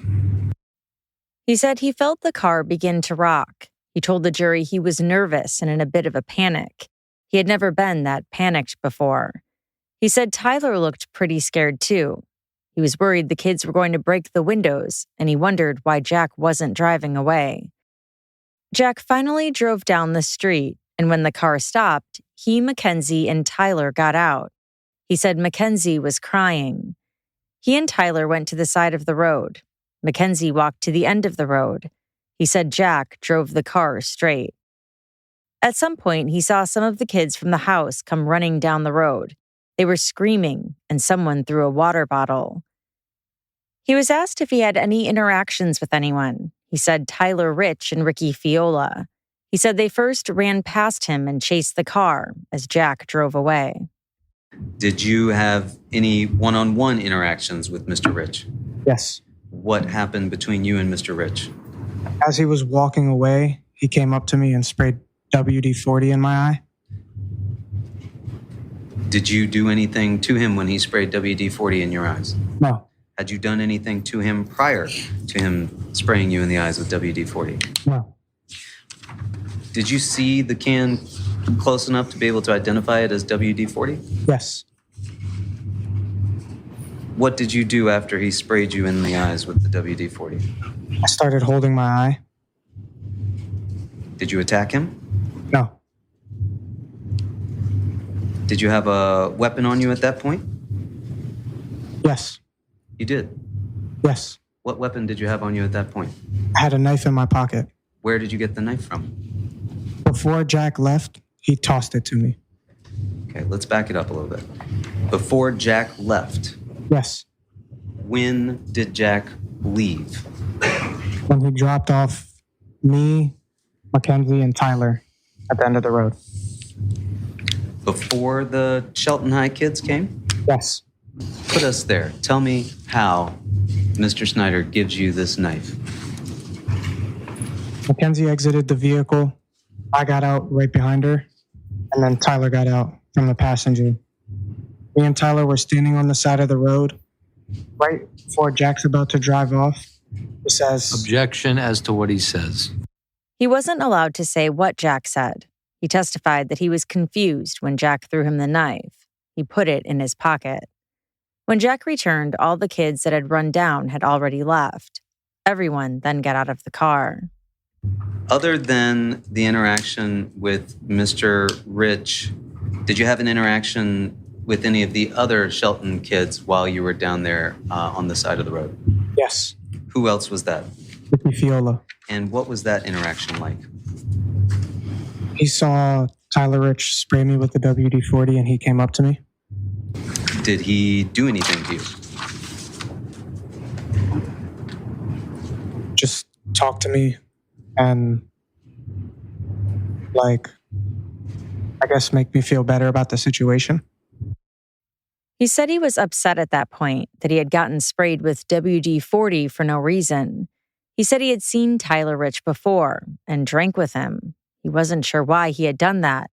Speaker 4: He said he felt the car begin to rock. He told the jury he was nervous and in a bit of a panic. He had never been that panicked before. He said Tyler looked pretty scared too. He was worried the kids were going to break the windows, and he wondered why Jack wasn't driving away. Jack finally drove down the street, and when the car stopped, he, Mackenzie, and Tyler got out. He said Mackenzie was crying. He and Tyler went to the side of the road. Mackenzie walked to the end of the road. He said Jack drove the car straight. At some point, he saw some of the kids from the house come running down the road. They were screaming, and someone threw a water bottle. He was asked if he had any interactions with anyone. He said Tyler Rich and Ricky Fiola. He said they first ran past him and chased the car as Jack drove away.
Speaker 8: Did you have any one-on-one interactions with Mr. Rich?
Speaker 9: Yes.
Speaker 8: What happened between you and Mr. Rich?
Speaker 9: As he was walking away, he came up to me and sprayed WD-40 in my eye.
Speaker 8: Did you do anything to him when he sprayed WD-40 in your eyes?
Speaker 9: No.
Speaker 8: Had you done anything to him prior to him spraying you in the eyes with WD-40?
Speaker 9: No.
Speaker 8: Did you see the can close enough to be able to identify it as WD-40?
Speaker 9: Yes.
Speaker 8: What did you do after he sprayed you in the eyes with the WD-40?
Speaker 9: I started holding my eye.
Speaker 8: Did you attack him?
Speaker 9: No.
Speaker 8: Did you have a weapon on you at that point?
Speaker 9: Yes.
Speaker 8: You did.
Speaker 9: Yes.
Speaker 8: What weapon did you have on you at that point?
Speaker 9: I had a knife in my pocket.
Speaker 8: Where did you get the knife from?
Speaker 9: Before Jack left, he tossed it to me.
Speaker 8: Okay, let's back it up a little bit. Before Jack left,
Speaker 9: Yes.
Speaker 8: when did Jack leave?
Speaker 9: When he dropped off me, Mackenzie, and Tyler at the end of the road.
Speaker 8: Before the Shelton High kids came?
Speaker 9: Yes.
Speaker 8: Put us there. Tell me how Mr. Snyder gives you this knife.
Speaker 9: Mackenzie exited the vehicle. I got out right behind her, and then Tyler got out from the passenger. Me and Tyler were standing on the side of the road. Right before Jack's about to drive off, he says,
Speaker 10: Objection as to what he says.
Speaker 4: He wasn't allowed to say what Jack said. He testified that he was confused when Jack threw him the knife. He put it in his pocket. When Jack returned, all the kids that had run down had already left. Everyone then got out of the car.
Speaker 8: Other than the interaction with Mr. Rich, did you have an interaction with any of the other Shelton kids while you were down there on the side of the road?
Speaker 9: yes,
Speaker 8: Who else was that?
Speaker 9: Ricky Fiola.
Speaker 8: And what was that interaction like?
Speaker 9: He saw Tyler Rich spray me with the WD-40, and he came up to me.
Speaker 8: Did he do anything to you?
Speaker 9: Just talked to me and, I guess make me feel better about the situation.
Speaker 4: He said he was upset at that point that he had gotten sprayed with WD-40 for no reason. He said he had seen Tyler Rich before and drank with him. He wasn't sure why he had done that.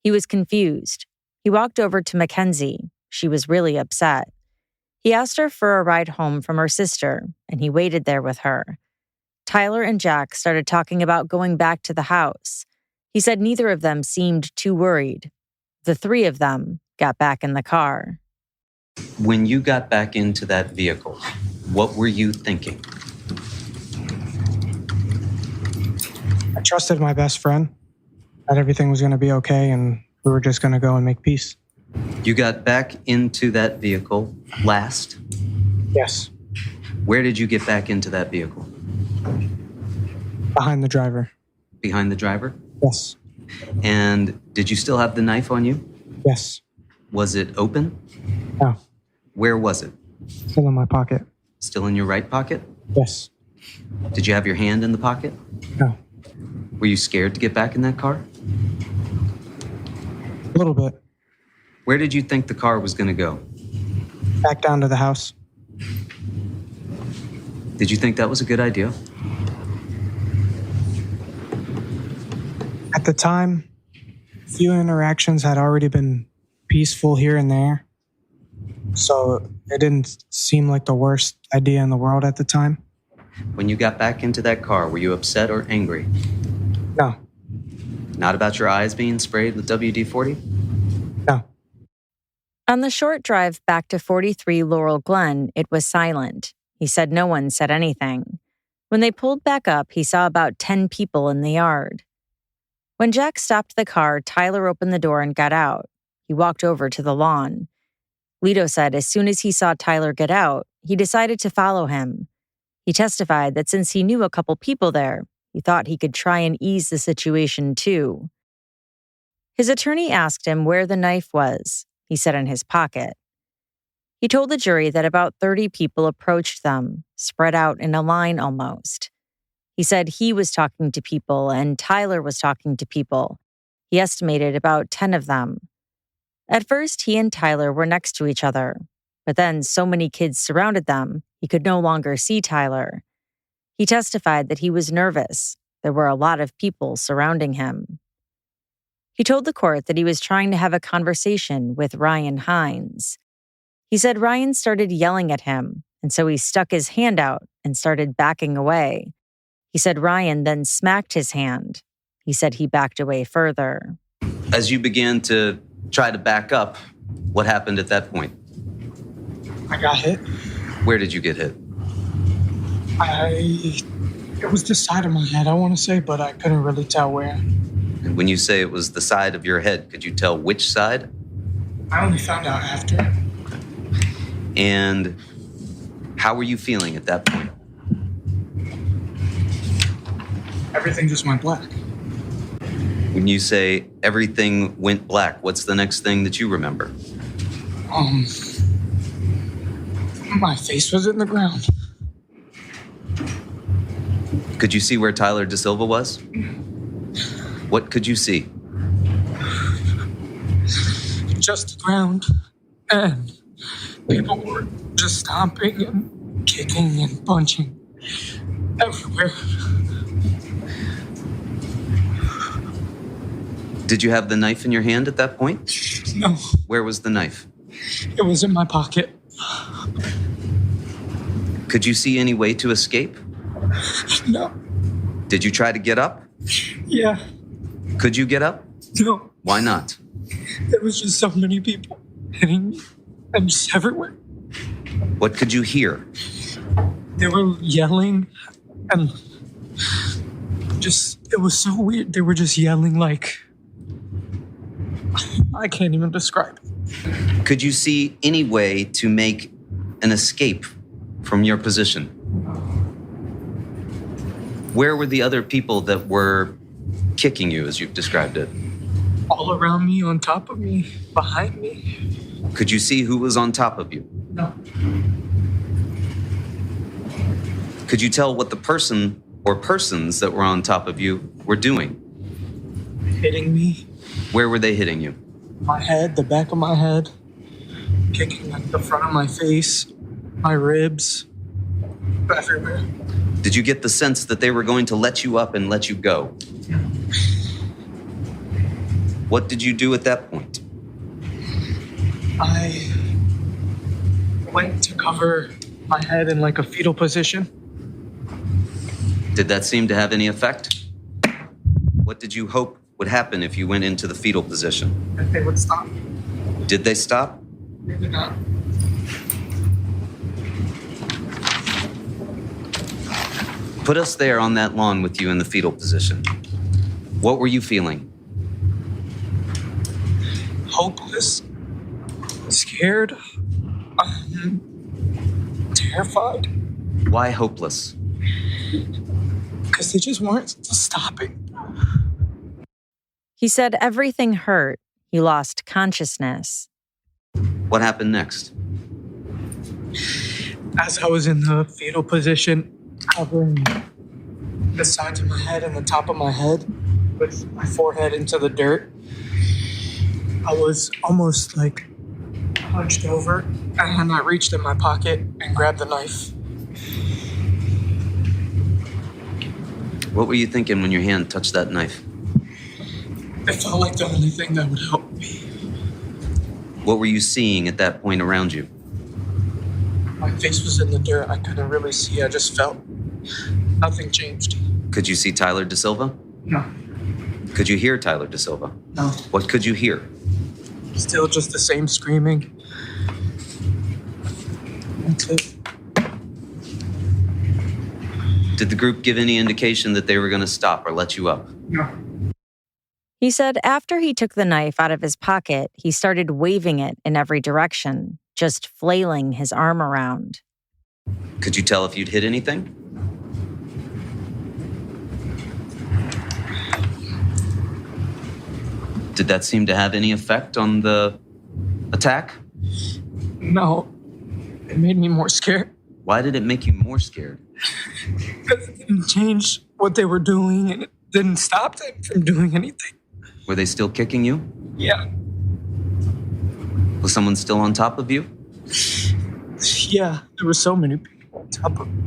Speaker 4: He was confused. He walked over to Mackenzie. She was really upset. He asked her for a ride home from her sister, and he waited there with her. Tyler and Jack started talking about going back to the house. He said neither of them seemed too worried. The three of them got back in the car.
Speaker 8: When you got back into that vehicle, what were you thinking?
Speaker 9: I trusted my best friend that everything was going to be okay and we were just going to go and make peace.
Speaker 8: You got back into that vehicle last.
Speaker 9: Yes.
Speaker 8: Where did you get back into that vehicle?
Speaker 9: Behind the driver.
Speaker 8: Behind the driver?
Speaker 9: Yes.
Speaker 8: And did you still have the knife on you?
Speaker 9: Yes.
Speaker 8: Was it open?
Speaker 9: No.
Speaker 8: Where was it?
Speaker 9: Still in my pocket.
Speaker 8: Still in your right pocket?
Speaker 9: Yes.
Speaker 8: Did you have your hand in the pocket?
Speaker 9: No.
Speaker 8: Were you scared to get back in that car?
Speaker 9: A little bit.
Speaker 8: Where did you think the car was going to go?
Speaker 9: Back down to the house.
Speaker 8: Did you think that was a good idea?
Speaker 9: At the time, a few interactions had already been peaceful here and there. So it didn't seem like the worst idea in the world at the time.
Speaker 8: When you got back into that car, were you upset or angry?
Speaker 9: No.
Speaker 8: Not about your eyes being sprayed with WD-40?
Speaker 9: No.
Speaker 4: On the short drive back to 43 Laurel Glen, it was silent. He said no one said anything. When they pulled back up, he saw about 10 people in the yard. When Jack stopped the car, Tyler opened the door and got out. He walked over to the lawn. Lito said as soon as he saw Tyler get out, he decided to follow him. He testified that since he knew a couple people there, he thought he could try and ease the situation too. His attorney asked him where the knife was. He said in his pocket. He told the jury that about 30 people approached them, spread out in a line almost. He said he was talking to people and Tyler was talking to people. He estimated about 10 of them. At first, he and Tyler were next to each other, but then so many kids surrounded them, he could no longer see Tyler. He testified that he was nervous. There were a lot of people surrounding him. He told the court that he was trying to have a conversation with Ryan Hines. He said Ryan started yelling at him, and so he stuck his hand out and started backing away. He said Ryan then smacked his hand. He said he backed away further.
Speaker 8: As you began to try to back up, what happened at that point?
Speaker 9: I got hit.
Speaker 8: Where did you get hit?
Speaker 9: It was the side of my head, I want to say, but I couldn't really tell where.
Speaker 8: And when you say it was the side of your head, could you tell which side?
Speaker 9: I only found out after.
Speaker 8: And how were you feeling at that point?
Speaker 9: Everything just went black.
Speaker 8: When you say everything went black, what's the next thing that you remember?
Speaker 9: My face was in the ground.
Speaker 8: Could you see where Tyler DeSilva was? What could you see?
Speaker 9: Just the ground. And people were just stomping and kicking and punching everywhere.
Speaker 8: Did you have the knife in your hand at that point?
Speaker 9: No.
Speaker 8: Where was the knife?
Speaker 9: It was in my pocket.
Speaker 8: Could you see any way to escape?
Speaker 9: No.
Speaker 8: Did you try to get up?
Speaker 9: Yeah.
Speaker 8: Could you get up?
Speaker 9: No.
Speaker 8: Why not?
Speaker 9: There was just so many people hitting me and just everywhere.
Speaker 8: What could you hear?
Speaker 9: They were yelling and it was so weird. They were just yelling like, I can't even describe it.
Speaker 8: Could you see any way to make an escape from your position? Where were the other people that were kicking you, as you've described it?
Speaker 9: All around me, on top of me, behind me.
Speaker 8: Could you see who was on top of you?
Speaker 9: No.
Speaker 8: Could you tell what the person or persons that were on top of you were doing?
Speaker 9: Hitting me.
Speaker 8: Where were they hitting you?
Speaker 9: My head, the back of my head. Kicking like the front of my face, my ribs, everywhere.
Speaker 8: Did you get the sense that they were going to let you up and let you go? What did you do at that point?
Speaker 9: I went to cover my head in like a fetal position.
Speaker 8: Did that seem to have any effect? What did you hope would happen if you went into the fetal position?
Speaker 9: That they would stop.
Speaker 8: Did they stop?
Speaker 9: They did not.
Speaker 8: Put us there on that lawn with you in the fetal position. What were you feeling?
Speaker 9: Hopeless, scared, terrified.
Speaker 8: Why hopeless?
Speaker 9: Because they just weren't stopping.
Speaker 4: He said everything hurt. He lost consciousness.
Speaker 8: What happened next?
Speaker 9: As I was in the fetal position, covering the sides of my head and the top of my head with my forehead into the dirt, I was almost like hunched over, and I reached in my pocket and grabbed the knife.
Speaker 8: What were you thinking when your hand touched that knife?
Speaker 9: It felt like the only thing that would help me.
Speaker 8: What were you seeing at that point around you?
Speaker 9: My face was in the dirt. I couldn't really see. I just felt nothing changed.
Speaker 8: Could you see Tyler DeSilva?
Speaker 9: No.
Speaker 8: Could you hear Tyler DeSilva?
Speaker 9: No.
Speaker 8: What could you hear?
Speaker 9: Still just the same screaming. That's it.
Speaker 8: Did the group give any indication that they were going to stop or let you up?
Speaker 9: No.
Speaker 4: He said after he took the knife out of his pocket, he started waving it in every direction, just flailing his arm around.
Speaker 8: Could you tell if you'd hit anything? Did that seem to have any effect on the attack?
Speaker 9: No. It made me more scared.
Speaker 8: Why did it make you more scared?
Speaker 9: Because it didn't change what they were doing, and it didn't stop them from doing anything.
Speaker 8: Were they still kicking you?
Speaker 9: Yeah.
Speaker 8: Was someone still on top of you?
Speaker 9: Yeah, there were so many people on top of me.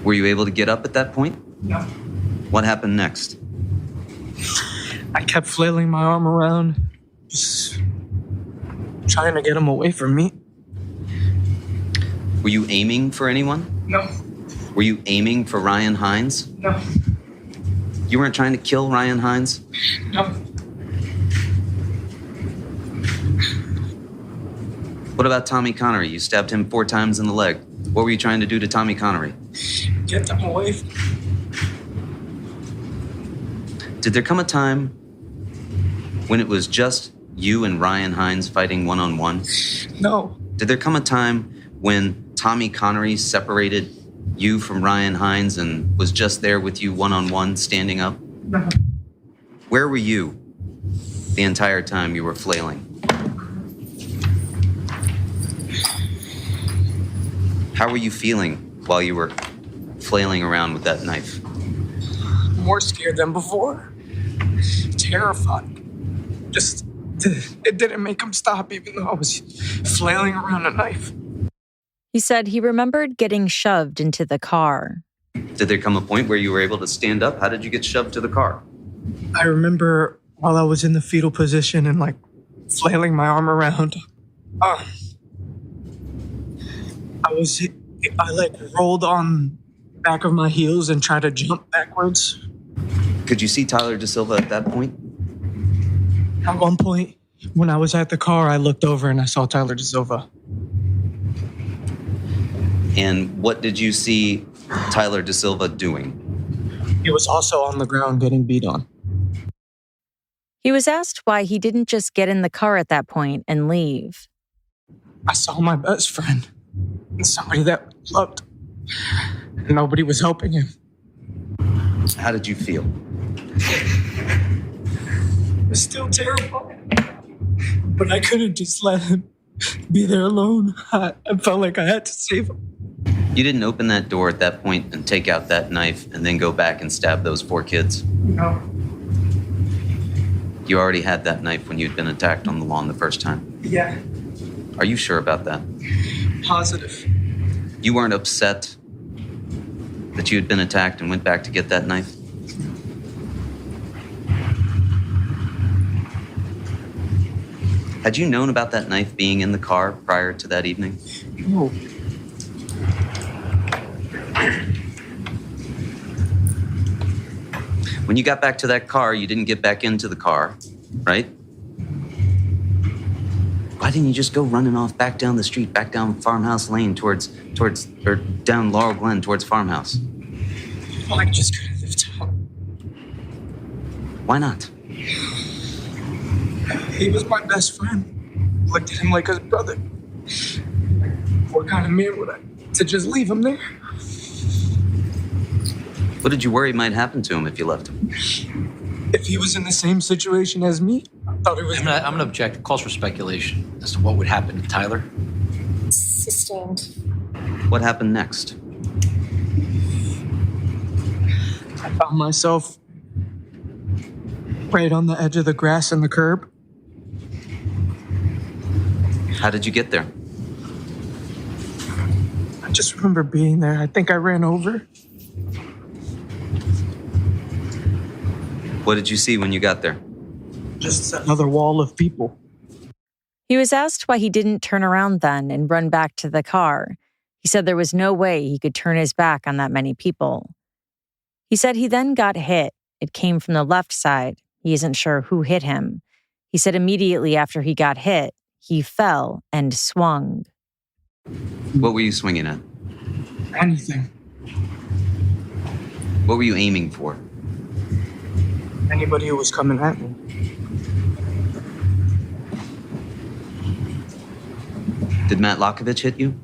Speaker 8: Were you able to get up at that point?
Speaker 9: No.
Speaker 8: What happened next?
Speaker 9: I kept flailing my arm around, just trying to get him away from me.
Speaker 8: Were you aiming for anyone?
Speaker 9: No,
Speaker 8: Were you aiming for Ryan Hines?
Speaker 9: no,
Speaker 8: You weren't trying to kill Ryan Hines?
Speaker 9: no.
Speaker 8: What about Tommy Connery? You stabbed him 4 times in the leg. What were you trying to do to Tommy Connery?
Speaker 9: Get them away from me.
Speaker 8: Did there come a time when it was just you and Ryan Hines fighting one-on-one?
Speaker 9: No,
Speaker 8: Did there come a time when Tommy Connery separated you from Ryan Hines and was just there with you one-on-one, standing up?
Speaker 9: no.
Speaker 8: Where were you the entire time you were flailing? How were you feeling while you were flailing around with that knife?
Speaker 9: More scared than before. Terrified. Just, it didn't make him stop even though I was flailing around a knife.
Speaker 4: He said he remembered getting shoved into the car.
Speaker 8: Did there come a point where you were able to stand up? How did you get shoved to the car?
Speaker 9: I remember while I was in the fetal position and like flailing my arm around, I rolled on the back of my heels and tried to jump backwards.
Speaker 8: Could you see Tyler DeSilva at that point?
Speaker 9: At one point, when I was at the car, I looked over and I saw Tyler DeSilva.
Speaker 8: And what did you see Tyler DeSilva doing?
Speaker 9: He was also on the ground getting beat on.
Speaker 4: He was asked why he didn't just get in the car at that point and leave.
Speaker 9: I saw my best friend and somebody that I loved. Nobody was helping him.
Speaker 8: How did you feel?
Speaker 9: It was still terrifying. But I couldn't just let him be there alone. I felt like I had to save him.
Speaker 8: You didn't open that door at that point and take out that knife and then go back and stab those 4 kids.
Speaker 9: No.
Speaker 8: You already had that knife when you'd been attacked on the lawn the first time.
Speaker 9: Yeah.
Speaker 8: Are you sure about that?
Speaker 9: Positive.
Speaker 8: You weren't upset that you had been attacked and went back to get that knife? Had you known about that knife being in the car prior to that evening?
Speaker 9: No.
Speaker 8: When you got back to that car, you didn't get back into the car, right? Why didn't you just go running off back down the street, back down Farmhouse Lane or down Laurel Glen towards Farmhouse?
Speaker 9: Well, I just couldn't live out.
Speaker 8: Why not?
Speaker 9: He was my best friend. Looked at him like his brother. What kind of man would I to just leave him there?
Speaker 8: What did you worry might happen to him if you left him?
Speaker 9: If he was in the same situation as me, I thought it was.
Speaker 10: I'm going to object. Calls for speculation as to what would happen to Tyler.
Speaker 5: Sustained.
Speaker 8: What happened next?
Speaker 9: I found myself right on the edge of the grass and the curb.
Speaker 8: How did you get there?
Speaker 9: I just remember being there. I think I ran over.
Speaker 8: What did you see when you got there?
Speaker 9: Just another wall of people.
Speaker 4: He was asked why he didn't turn around then and run back to the car. He said there was no way he could turn his back on that many people. He said he then got hit. It came from the left side. He isn't sure who hit him. He said immediately after he got hit, he fell and swung.
Speaker 8: What were you swinging at?
Speaker 9: Anything.
Speaker 8: What were you aiming for?
Speaker 9: Anybody who was coming at me.
Speaker 8: Did Matt Lockovich hit you?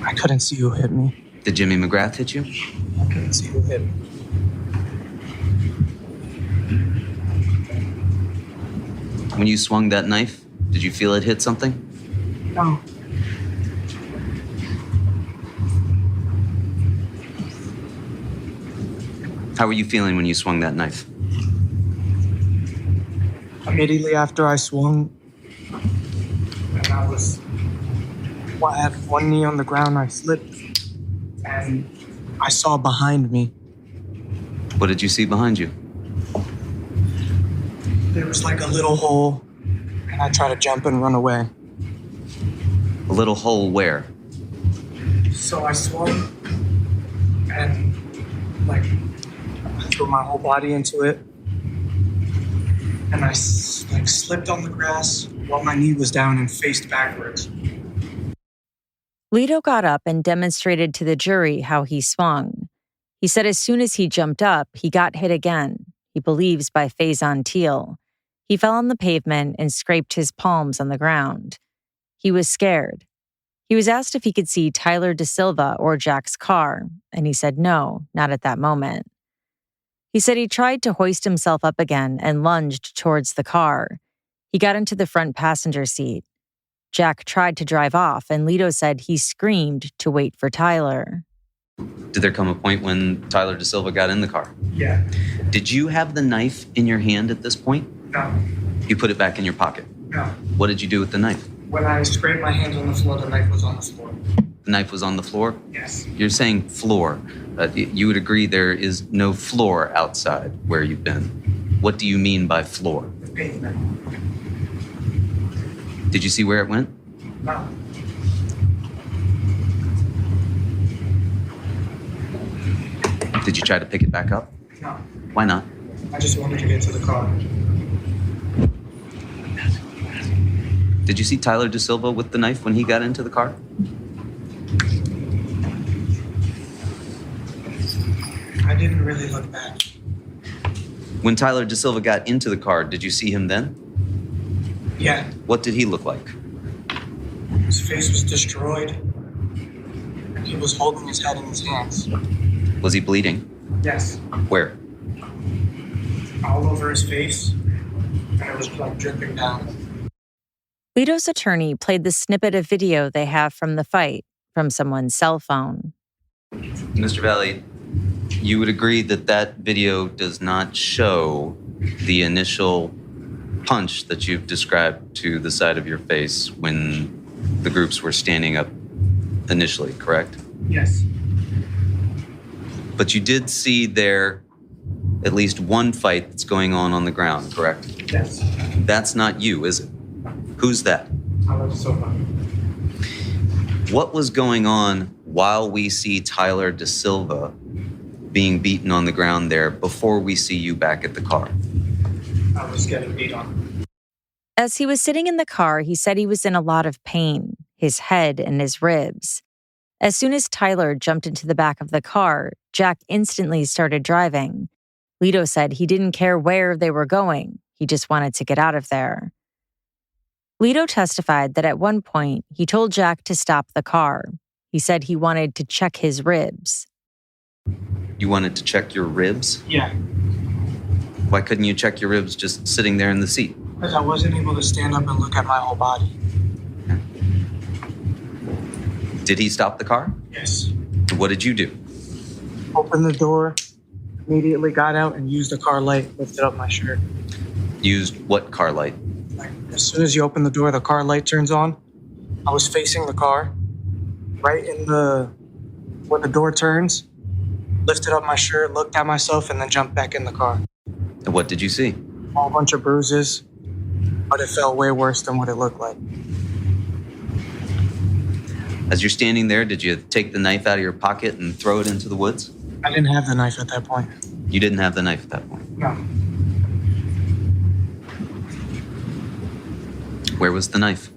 Speaker 9: I couldn't see who hit me.
Speaker 8: Did Jimmy McGrath hit you?
Speaker 9: I couldn't see who hit me.
Speaker 8: When you swung that knife, did you feel it hit something?
Speaker 9: No.
Speaker 8: How were you feeling when you swung that knife?
Speaker 9: Immediately after I swung, and I had one knee on the ground, I slipped, and I saw behind me
Speaker 8: What did you see behind you?
Speaker 9: There was like a little hole, and I tried to jump and run away.
Speaker 8: A little hole where?
Speaker 9: So I swung and like I threw my whole body into it, and I slipped on the grass while my knee was down and faced backwards.
Speaker 4: Lito got up and demonstrated to the jury how he swung. He said as soon as he jumped up, he got hit again, he believes by Faison Teal. He fell on the pavement and scraped his palms on the ground. He was scared. He was asked if he could see Tyler De Silva or Jack's car, and he said no, not at that moment. He said he tried to hoist himself up again and lunged towards the car. He got into the front passenger seat. Jack tried to drive off, and Lito said he screamed to wait for Tyler.
Speaker 8: Did there come a point when Tyler De Silva got in the car?
Speaker 9: Yeah.
Speaker 8: Did you have the knife in your hand at this point?
Speaker 9: No.
Speaker 8: You put it back in your pocket.
Speaker 9: No.
Speaker 8: What did you do with the knife?
Speaker 9: When I scraped my hands on the floor, the knife was on the floor.
Speaker 8: The knife was on the floor?
Speaker 9: Yes.
Speaker 8: You're saying floor. You would agree there is no floor outside where you've been. What do you mean by floor?
Speaker 9: The pavement.
Speaker 8: Did you see where it went?
Speaker 9: No.
Speaker 8: Did you try to pick it back up?
Speaker 9: No.
Speaker 8: Why not?
Speaker 9: I just wanted to get to the car.
Speaker 8: Did you see Tyler De Silva with the knife when he got into the car?
Speaker 9: I didn't really look back.
Speaker 8: When Tyler De Silva got into the car, did you see him then?
Speaker 9: Yeah.
Speaker 8: What did he look like?
Speaker 9: His face was destroyed. And he was holding his head in his hands.
Speaker 8: Was he bleeding?
Speaker 9: Yes.
Speaker 8: Where?
Speaker 9: All over his face. And it was like dripping down.
Speaker 4: Lito's attorney played the snippet of video they have from the fight from someone's cell phone.
Speaker 8: Mr. Valle, you would agree that that video does not show the initial punch that you've described to the side of your face when the groups were standing up initially, correct?
Speaker 9: Yes.
Speaker 8: But you did see there at least one fight that's going on the ground, correct?
Speaker 9: Yes.
Speaker 8: That's not you, is it? Who's that?
Speaker 9: Tyler De Silva.
Speaker 8: What was going on while we see Tyler De Silva being beaten on the ground there before we see you back at the car?
Speaker 9: I was getting beat on.
Speaker 4: As he was sitting in the car, he said he was in a lot of pain, his head and his ribs. As soon as Tyler jumped into the back of the car, Jack instantly started driving. Lito said he didn't care where they were going. He just wanted to get out of there. Lito testified that at one point, he told Jack to stop the car. He said he wanted to check his ribs.
Speaker 8: You wanted to check your ribs?
Speaker 9: Yeah.
Speaker 8: Why couldn't you check your ribs just sitting there in the seat?
Speaker 9: Because I wasn't able to stand up and look at my whole body.
Speaker 8: Did he stop the car?
Speaker 9: Yes.
Speaker 8: What did you do?
Speaker 9: Opened the door, immediately got out and used the car light, lifted up my shirt.
Speaker 8: Used what car light?
Speaker 9: Like, as soon as you open the door, the car light turns on. I was facing the car, right in where the door turns, lifted up my shirt, looked at myself, and then jumped back in the car.
Speaker 8: And what did you see?
Speaker 9: A whole bunch of bruises, but it felt way worse than what it looked like.
Speaker 8: As you're standing there, did you take the knife out of your pocket and throw it into the woods?
Speaker 9: I didn't have the knife at that point.
Speaker 8: You didn't have the knife at that point.
Speaker 9: No.
Speaker 8: Where was the knife?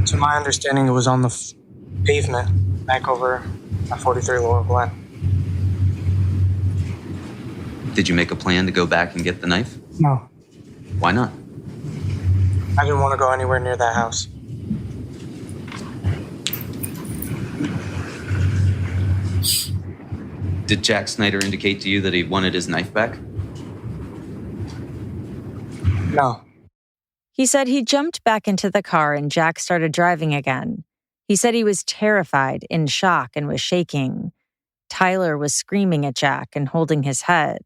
Speaker 9: To my understanding, it was on the pavement back over at 43 Laurel Glen.
Speaker 8: Did you make a plan to go back and get the knife?
Speaker 9: No.
Speaker 8: Why not?
Speaker 9: I didn't want to go anywhere near that house.
Speaker 8: Did Jack Snyder indicate to you that he wanted his knife back?
Speaker 9: No.
Speaker 4: He said he jumped back into the car and Jack started driving again. He said he was terrified, in shock, and was shaking. Tyler was screaming at Jack and holding his head.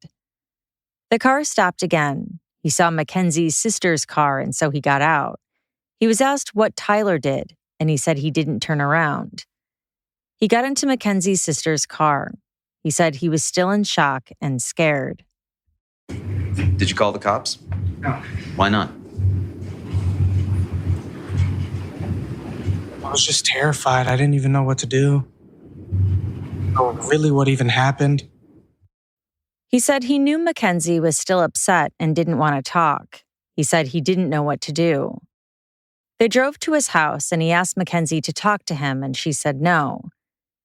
Speaker 4: The car stopped again. He saw Mackenzie's sister's car, and so he got out. He was asked what Tyler did, and he said he didn't turn around. He got into Mackenzie's sister's car. He said he was still in shock and scared.
Speaker 8: Did you call the cops?
Speaker 9: No.
Speaker 8: Why not?
Speaker 9: I was just terrified. I didn't even know what to do. Or really what even happened.
Speaker 4: He said he knew Mackenzie was still upset and didn't want to talk. He said he didn't know what to do. They drove to his house and he asked Mackenzie to talk to him, and she said no.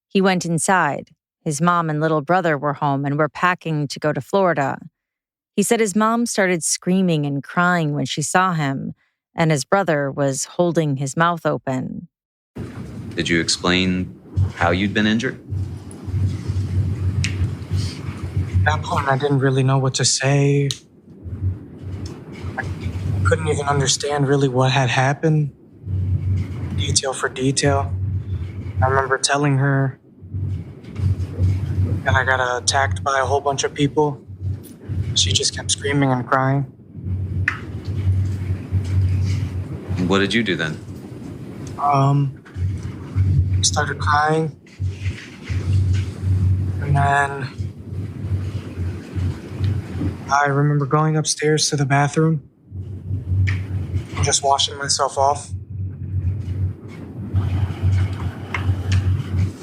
Speaker 4: He went inside. His mom and little brother were home and were packing to go to Florida. He said his mom started screaming and crying when she saw him, and his brother was holding his mouth open.
Speaker 8: Did you explain how you'd been injured?
Speaker 9: At that point, I didn't really know what to say. I couldn't even understand really what had happened, detail for detail. I remember telling her that I got attacked by a whole bunch of people. She just kept screaming and crying.
Speaker 8: What did you do then?
Speaker 9: I started crying. And then I remember going upstairs to the bathroom and just washing myself off.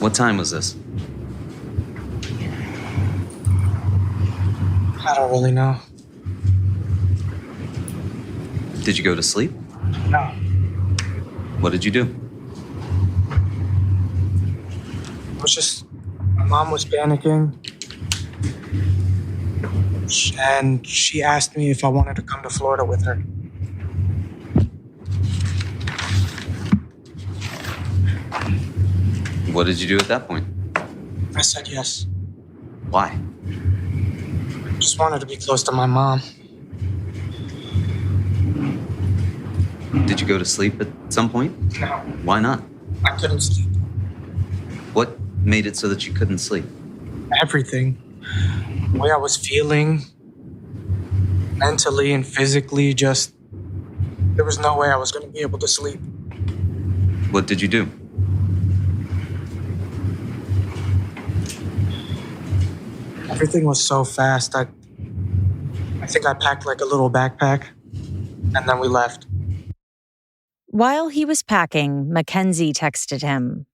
Speaker 8: What time was this?
Speaker 9: I don't really know.
Speaker 8: Did you go to sleep?
Speaker 9: No.
Speaker 8: What did you do?
Speaker 9: It was just, my mom was panicking. And she asked me if I wanted to come to Florida with her.
Speaker 8: What did you do at that point?
Speaker 9: I said yes.
Speaker 8: Why?
Speaker 9: I just wanted to be close to my mom.
Speaker 8: Did you go to sleep at some point?
Speaker 9: No,
Speaker 8: Why not?
Speaker 9: I couldn't sleep.
Speaker 8: What made it so that you couldn't sleep?
Speaker 9: Everything. The way I was feeling, mentally and physically, just, there was no way I was going to be able to sleep.
Speaker 8: What did you do?
Speaker 9: Everything was so fast. I think I packed like a little backpack, and then we left.
Speaker 4: While he was packing, Mackenzie texted him.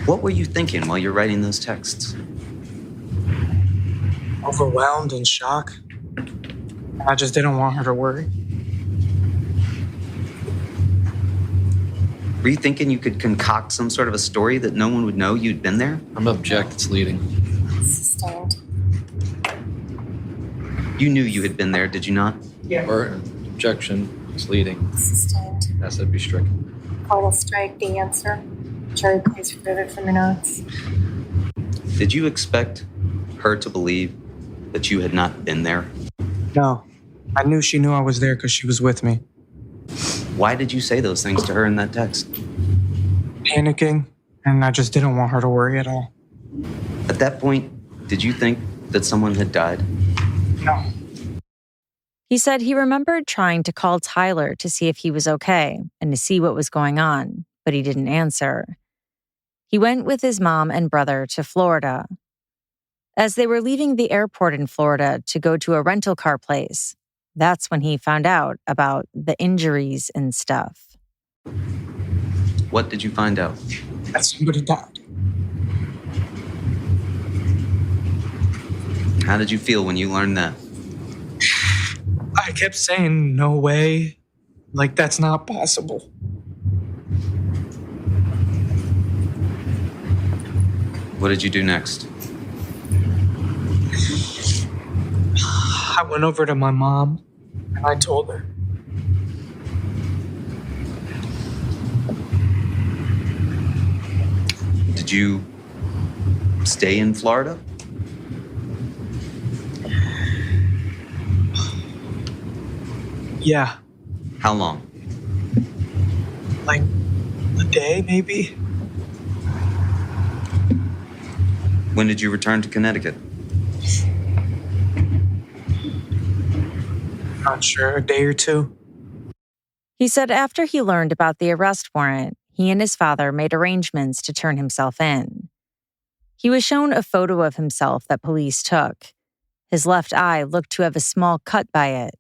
Speaker 8: What were you thinking while you're writing those texts?
Speaker 9: Overwhelmed and shocked. I just didn't want her to worry.
Speaker 8: Were you thinking you could concoct some sort of a story that no one would know you'd been there?
Speaker 10: I'm object. It's leading.
Speaker 11: Sustained.
Speaker 8: You knew you had been there, did you not?
Speaker 9: Yeah.
Speaker 10: Or objection. It's leading.
Speaker 11: Sustained.
Speaker 10: That's to be stricken.
Speaker 11: Call will strike the answer. Jury, please remove it from your notes.
Speaker 8: Did you expect her to believe that you had not been there?
Speaker 9: No. I knew she knew I was there because she was with me.
Speaker 8: Why did you say those things to her in that text?
Speaker 9: Panicking, and I just didn't want her to worry at all.
Speaker 8: At that point, did you think that someone had died?
Speaker 9: No.
Speaker 4: He said he remembered trying to call Tyler to see if he was okay and to see what was going on, but he didn't answer. He went with his mom and brother to Florida. As they were leaving the airport in Florida to go to a rental car place, that's when he found out about the injuries and stuff.
Speaker 8: What did you find out?
Speaker 9: That somebody died.
Speaker 8: How did you feel when you learned that?
Speaker 9: I kept saying, no way. Like, that's not possible.
Speaker 8: What did you do next?
Speaker 9: I went over to my mom and I told her.
Speaker 8: Did you stay in Florida?
Speaker 9: Yeah,
Speaker 8: How long?
Speaker 9: like a day maybe.
Speaker 8: When did you return to Connecticut?
Speaker 9: Not sure, a day or two.
Speaker 4: He said after he learned about the arrest warrant, he and his father made arrangements to turn himself in. He was shown a photo of himself that police took. His left eye looked to have a small cut by it.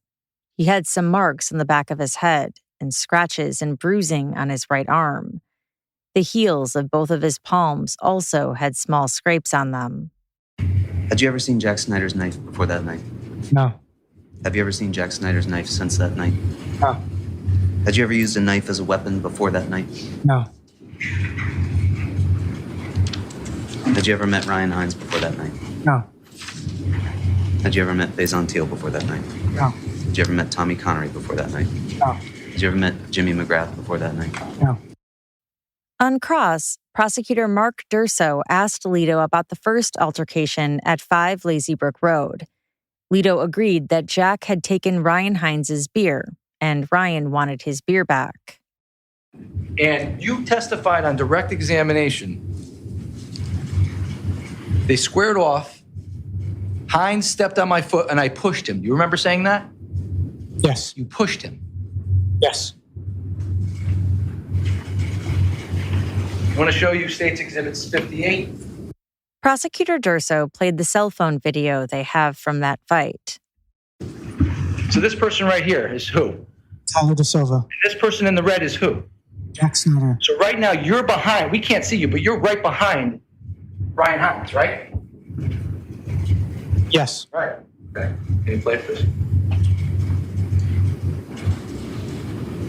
Speaker 4: He had some marks on the back of his head and scratches and bruising on his right arm. The heels of both of his palms also had small scrapes on them.
Speaker 8: Had you ever seen Jack Snyder's knife before that night?
Speaker 9: No.
Speaker 8: Have you ever seen Jack Snyder's knife since that night?
Speaker 9: No.
Speaker 8: Had you ever used a knife as a weapon before that night?
Speaker 9: No.
Speaker 8: Had you ever met Ryan Hines before that night?
Speaker 9: No.
Speaker 8: Had you ever met Faison Teal before that night?
Speaker 9: No.
Speaker 8: Had you ever met Tommy Connery before that night?
Speaker 9: No.
Speaker 8: Had you ever met Jimmy McGrath before that night?
Speaker 9: No.
Speaker 4: On cross, prosecutor Mark Durso asked Lito about the first altercation at 5 Lazy Brook Road. Lito agreed that Jack had taken Ryan Hines' beer, and Ryan wanted his beer back.
Speaker 2: And you testified on direct examination. They squared off. Hines stepped on my foot and I pushed him. Do you remember saying that?
Speaker 9: Yes.
Speaker 2: You pushed him.
Speaker 9: Yes.
Speaker 2: I want to show you State's Exhibits 58.
Speaker 4: Prosecutor Durso played the cell phone video they have from that fight.
Speaker 2: So this person right here is who?
Speaker 9: Tyler De Silva.
Speaker 2: And this person in the red is who?
Speaker 9: Jack Snyder.
Speaker 2: So right now you're behind. We can't see you, but you're right behind Ryan Hines, right?
Speaker 9: Yes.
Speaker 2: Right. Okay. Can you play it, please?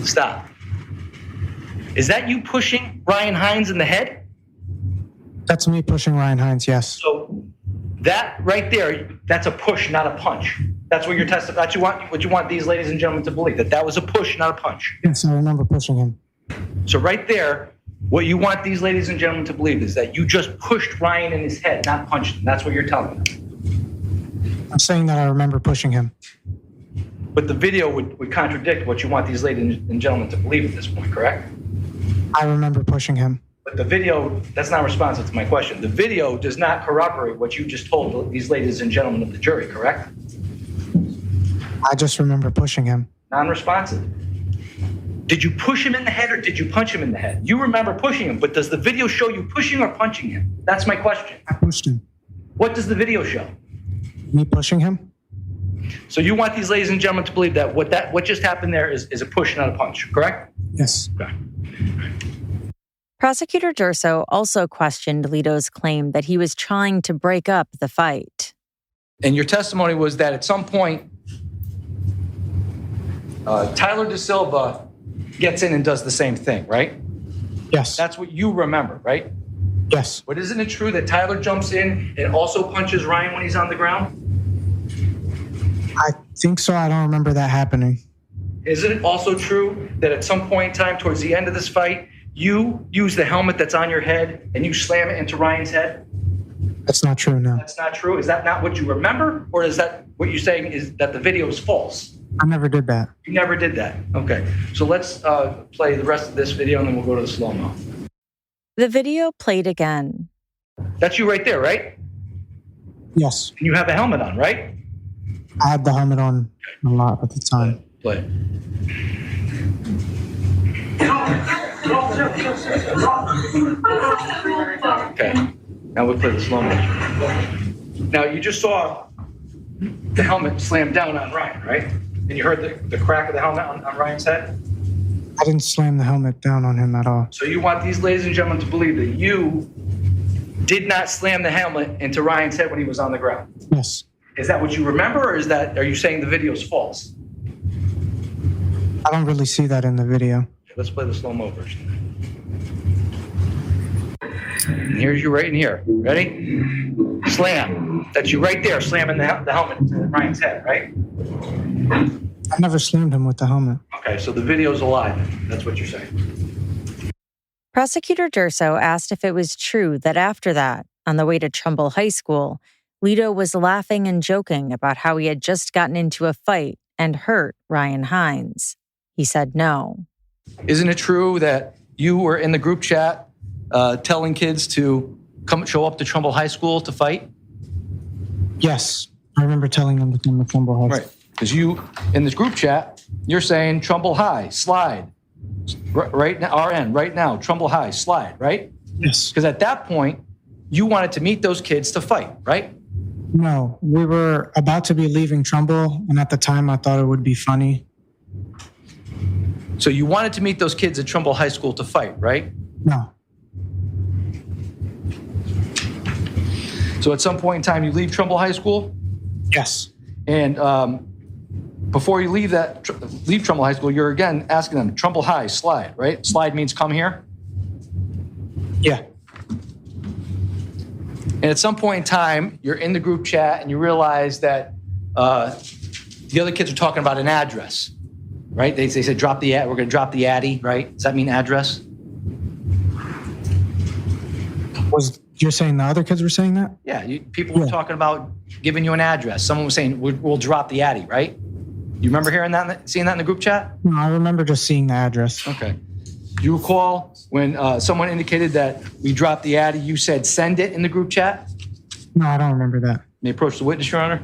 Speaker 2: Stop. Is that you pushing Ryan Hines in the head?
Speaker 9: That's me pushing Ryan Hines, yes.
Speaker 2: So that right there, that's a push, not a punch. That's what you're testifying. That's what you want these ladies and gentlemen to believe, that was a push, not a punch.
Speaker 9: Yes, I remember pushing him.
Speaker 2: So right there, what you want these ladies and gentlemen to believe is that you just pushed Ryan in his head, not punched him. That's what you're telling them.
Speaker 9: I'm saying that I remember pushing him.
Speaker 2: But the video would contradict what you want these ladies and gentlemen to believe at this point, correct?
Speaker 9: I remember pushing him.
Speaker 2: But the video, that's not responsive to my question. The video does not corroborate what you just told these ladies and gentlemen of the jury, correct?
Speaker 9: I just remember pushing him.
Speaker 2: Non-responsive. Did you push him in the head or did you punch him in the head? You remember pushing him, but does the video show you pushing or punching him? That's my question.
Speaker 9: I pushed him.
Speaker 2: What does the video show?
Speaker 9: Me pushing him?
Speaker 2: So you want these ladies and gentlemen to believe that what just happened there is a push, not a punch, correct?
Speaker 9: Yes.
Speaker 2: Okay.
Speaker 4: Prosecutor Durso also questioned Lito's claim that he was trying to break up the fight.
Speaker 2: And your testimony was that at some point, Tyler De Silva gets in and does the same thing, right?
Speaker 9: Yes.
Speaker 2: That's what you remember, right?
Speaker 9: Yes.
Speaker 2: But isn't it true that Tyler jumps in and also punches Ryan when he's on the ground?
Speaker 9: I think so. I don't remember that happening.
Speaker 2: Isn't it also true that at some point in time, towards the end of this fight, you use the helmet that's on your head and you slam it into Ryan's head?
Speaker 9: That's not true, no.
Speaker 2: That's not true? Is that not what you remember? Or is that what you're saying is that the video is false?
Speaker 9: I never did that.
Speaker 2: You never did that? Okay. So let's play the rest of this video and then we'll go to the slow-mo.
Speaker 4: The video played again.
Speaker 2: That's you right there, right?
Speaker 9: Yes.
Speaker 2: And you have a helmet on, right?
Speaker 9: I had the helmet on a lot at the time.
Speaker 2: Play it. Okay. Now we'll play the slow motion. Now you just saw the helmet slam down on Ryan, right? And you heard the crack of the helmet on Ryan's head?
Speaker 9: I didn't slam the helmet down on him at all.
Speaker 2: So you want these ladies and gentlemen to believe that you did not slam the helmet into Ryan's head when he was on the ground?
Speaker 9: Yes.
Speaker 2: Is that what you remember, or are you saying the video is false?
Speaker 9: I don't really see that in the video.
Speaker 2: Okay, let's play the slow-mo version. And here's you right in here. Ready? Slam. That's you right there, slamming the helmet into Ryan's head, right?
Speaker 9: I never slammed him with the helmet.
Speaker 2: Okay, so the video's a lie then. That's what you're saying.
Speaker 4: Prosecutor Durso asked if it was true that after that, on the way to Trumbull High School, Lito was laughing and joking about how he had just gotten into a fight and hurt Ryan Hines. He said no.
Speaker 2: Isn't it true that you were in the group chat telling kids to come show up to Trumbull High School to fight?
Speaker 9: Yes. I remember telling them to come to Trumbull High School.
Speaker 2: Right. Because you, in this group chat, you're saying Trumbull High, slide. Right now, RN, right now, Trumbull High, slide, right?
Speaker 9: Yes.
Speaker 2: Because at that point,
Speaker 10: you wanted to meet those kids to fight, right?
Speaker 9: No, we were about to be leaving Trumbull, and at the time I thought it would be funny.
Speaker 10: So you wanted to meet those kids at Trumbull High School to fight, right?
Speaker 9: No.
Speaker 10: So at some point in time, you leave Trumbull High School?
Speaker 9: Yes.
Speaker 10: And before you leave Trumbull High School, you're again asking them, Trumbull High, slide, right? Slide means come here.
Speaker 9: Yeah.
Speaker 10: And at some point in time, you're in the group chat and you realize that the other kids are talking about an address, right? They said, we're going to drop the Addy, right? Does that mean address?
Speaker 9: You're saying the other kids were saying that?
Speaker 10: Yeah, people were talking about giving you an address. Someone was saying, we'll drop the Addy, right? You remember seeing that in the group chat?
Speaker 9: No, I remember just seeing the address.
Speaker 10: Okay. Do you recall when someone indicated that we dropped the Addy, you said send it in the group chat?
Speaker 9: No, I don't remember that.
Speaker 10: May I approach the witness, Your Honor?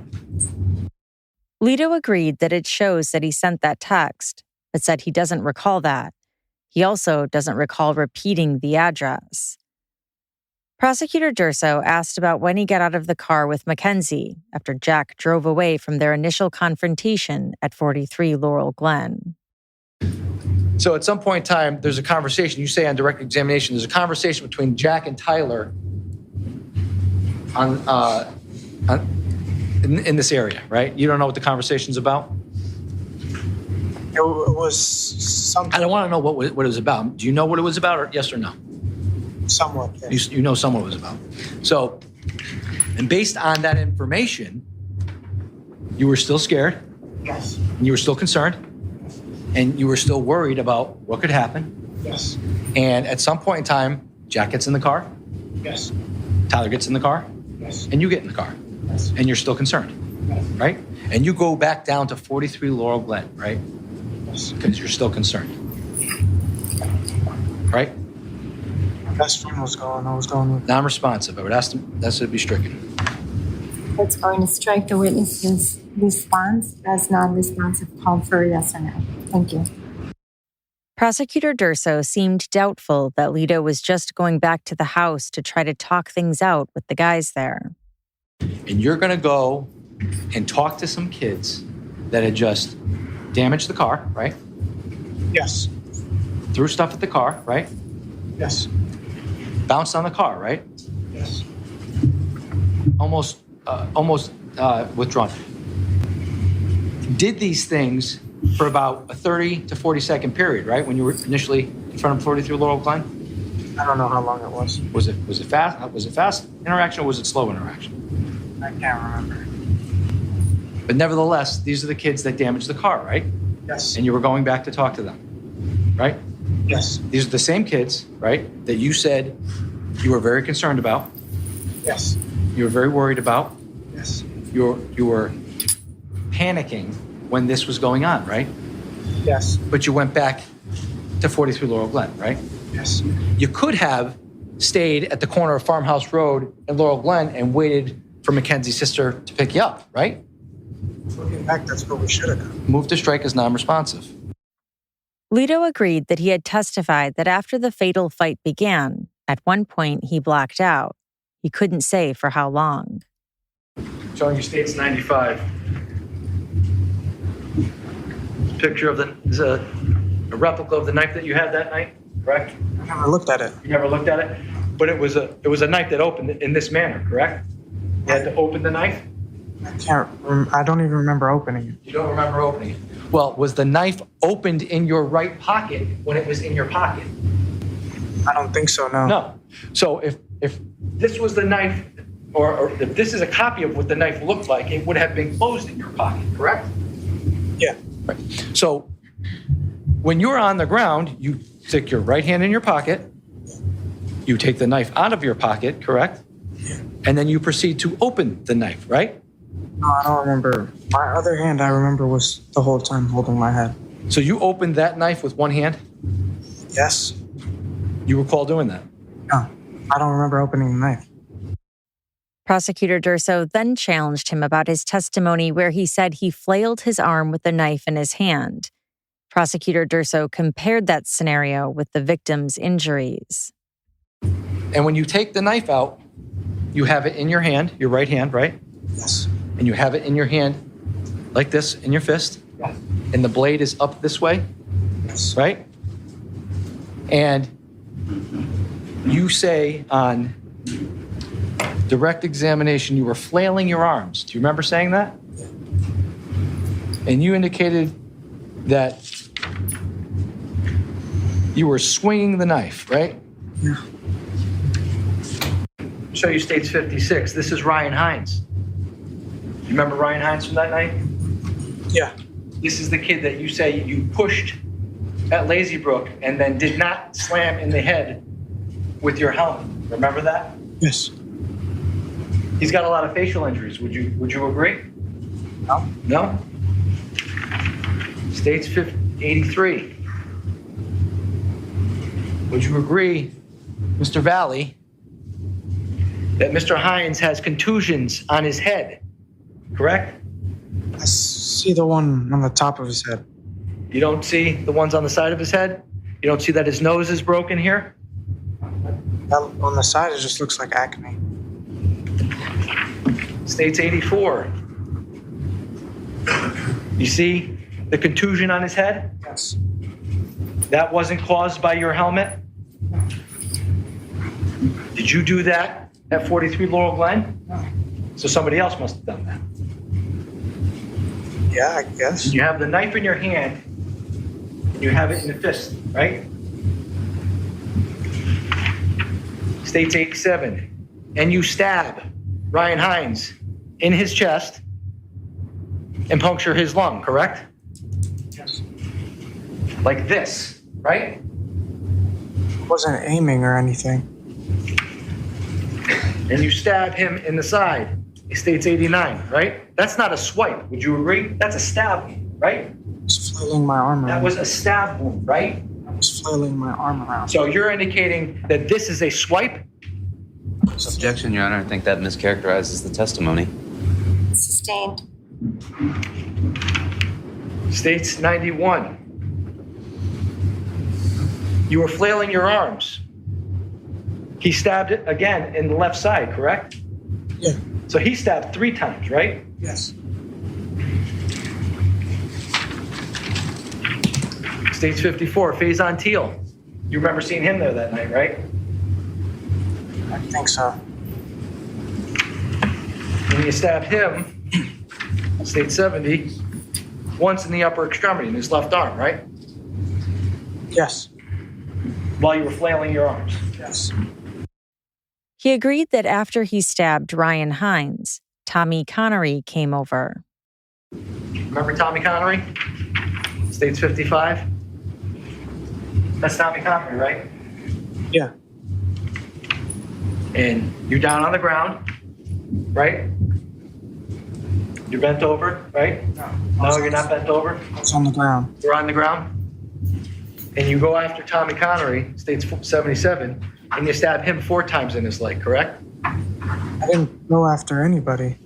Speaker 4: Lito agreed that it shows that he sent that text, but said he doesn't recall that. He also doesn't recall repeating the address. Prosecutor Durso asked about when he got out of the car with Mackenzie after Jack drove away from their initial confrontation at 43 Laurel Glen.
Speaker 10: So at some point in time, there's a conversation. You say on direct examination, there's a conversation between Jack and Tyler in this area, right? You don't know what the conversation's about?
Speaker 9: It was something.
Speaker 10: I don't want to know what it was about. Do you know what it was about, or yes or no?
Speaker 9: Somewhat, yes.
Speaker 10: You know somewhat what it was about. So, and based on that information, you were still scared.
Speaker 9: Yes.
Speaker 10: And you were still concerned. And you were still worried about what could happen.
Speaker 9: Yes.
Speaker 10: And at some point in time, Jack gets in the car.
Speaker 9: Yes.
Speaker 10: Tyler gets in the car.
Speaker 9: Yes.
Speaker 10: And you get in the car.
Speaker 9: Yes.
Speaker 10: And you're still concerned.
Speaker 9: Yes.
Speaker 10: Right? And you go back down to 43 Laurel Glen, right?
Speaker 9: Yes.
Speaker 10: Because you're still concerned. Right?
Speaker 9: My best friend was gone. I was going with.
Speaker 10: Non-responsive. I would ask them, that's to be stricken.
Speaker 11: That's going to strike the witness's response as non-responsive. Call for a yes or no. Thank you.
Speaker 4: Prosecutor Durso seemed doubtful that Lito was just going back to the house to try to talk things out with the guys there.
Speaker 10: And you're going to go and talk to some kids that had just damaged the car, right?
Speaker 9: Yes.
Speaker 10: Threw stuff at the car, right?
Speaker 9: Yes.
Speaker 10: Bounced on the car, right?
Speaker 9: Yes.
Speaker 10: Almost withdrawn. Did these things for about a 30 to 40 second period, right? When you were initially in front of 43 Laurel Glen?
Speaker 9: I don't know how long it was.
Speaker 10: Was it fast? Was it fast interaction or was it slow interaction?
Speaker 9: I can't remember.
Speaker 10: But nevertheless, these are the kids that damaged the car, right?
Speaker 9: Yes.
Speaker 10: And you were going back to talk to them, right?
Speaker 9: Yes.
Speaker 10: These are the same kids, right, that you said you were very concerned about.
Speaker 9: Yes.
Speaker 10: You were very worried about.
Speaker 9: Yes.
Speaker 10: You were panicking when this was going on, right?
Speaker 9: Yes.
Speaker 10: But you went back to 43 Laurel Glen, right?
Speaker 9: Yes.
Speaker 10: You could have stayed at the corner of Farmhouse Road and Laurel Glen and waited for Mackenzie's sister to pick you up, right?
Speaker 9: Looking back, that's what we should have done.
Speaker 10: Move to strike as non-responsive.
Speaker 4: Lito agreed that he had testified that after the fatal fight began, at one point he blacked out. He couldn't say for how long.
Speaker 10: Showing you States 95. Picture of a replica of the knife that you had that night, correct?
Speaker 9: I never looked at it.
Speaker 10: You never looked at it? But it was a knife that opened in this manner, correct? You had to open the knife?
Speaker 9: I don't even remember opening it.
Speaker 10: You don't remember opening it? Well, was the knife opened in your right pocket when it was in your pocket?
Speaker 9: I don't think so, no.
Speaker 10: No. So if this was the knife, or if this is a copy of what the knife looked like, it would have been closed in your pocket, correct?
Speaker 9: Yeah.
Speaker 10: Right. So when you're on the ground, you stick your right hand in your pocket, you take the knife out of your pocket, correct?
Speaker 9: Yeah.
Speaker 10: And then you proceed to open the knife, right?
Speaker 9: No, I don't remember. My other hand, I remember, was the whole time holding my head.
Speaker 10: So you opened that knife with one hand?
Speaker 9: Yes.
Speaker 10: You recall doing that?
Speaker 9: No, I don't remember opening the knife.
Speaker 4: Prosecutor Durso then challenged him about his testimony where he said he flailed his arm with the knife in his hand. Prosecutor Durso compared that scenario with the victim's injuries.
Speaker 10: And when you take the knife out, you have it in your hand, your right hand, right?
Speaker 9: Yes.
Speaker 10: And you have it in your hand like this, in your fist.
Speaker 9: Yeah.
Speaker 10: And the blade is up this way,
Speaker 9: Yes.
Speaker 10: right? And you say on direct examination you were flailing your arms. Do you remember saying that? And you indicated that you were swinging the knife, right?
Speaker 9: Yeah.
Speaker 10: Show you states 56. This is Ryan Hines. You remember Ryan Hines from that night?
Speaker 9: Yeah.
Speaker 10: This is the kid that you say you pushed at Lazy Brook and then did not slam in the head with your helmet. Remember that?
Speaker 9: Yes.
Speaker 10: He's got a lot of facial injuries. Would you agree?
Speaker 9: No.
Speaker 10: No? States 83. Would you agree, Mr. Valle, that Mr. Hines has contusions on his head, correct?
Speaker 9: I see the one on the top of his head.
Speaker 10: You don't see the ones on the side of his head? You don't see that his nose is broken here?
Speaker 9: That, on the side, it just looks like acne.
Speaker 10: States 84. You see the contusion on his head?
Speaker 9: Yes.
Speaker 10: That wasn't caused by your helmet? Did you do that at 43 Laurel Glen?
Speaker 9: No.
Speaker 10: So somebody else must have done that.
Speaker 9: Yeah, I guess.
Speaker 10: You have the knife in your hand, and you have it in the fist, right? States 87. And you stab Ryan Hines in his chest and puncture his lung, correct?
Speaker 9: Yes.
Speaker 10: Like this, right?
Speaker 9: Wasn't aiming or anything.
Speaker 10: And you stab him in the side. States 89, right? That's not a swipe. Would you agree? That's a stab wound, right?
Speaker 9: I was flailing my arm around.
Speaker 10: That was a stab wound, right?
Speaker 9: I was flailing my arm around.
Speaker 10: So you're indicating that this is a swipe?
Speaker 8: Objection, Your Honor. I think that mischaracterizes the testimony.
Speaker 11: Sustained.
Speaker 10: States 91. You were flailing your arms. He stabbed it again in the left side, correct?
Speaker 9: Yeah.
Speaker 10: So he stabbed 3 times, right?
Speaker 9: Yes.
Speaker 10: States 54, Faison Teal. You remember seeing him there that night, right?
Speaker 9: I think so.
Speaker 10: And you stabbed him, State 70, once in the upper extremity, in his left arm, right?
Speaker 9: Yes.
Speaker 10: While you were flailing your arms.
Speaker 9: Yes.
Speaker 4: He agreed that after he stabbed Ryan Hines, Tommy Connery came over.
Speaker 10: Remember Tommy Connery? States 55? That's Tommy Connery, right?
Speaker 9: Yeah.
Speaker 10: And you're down on the ground, right? You're bent over, right? No, you're not bent over.
Speaker 9: It's on the ground.
Speaker 10: You're on the ground. And you go after Tommy Connery, States 77, and you stab him 4 times in his leg, correct?
Speaker 9: I didn't go after anybody.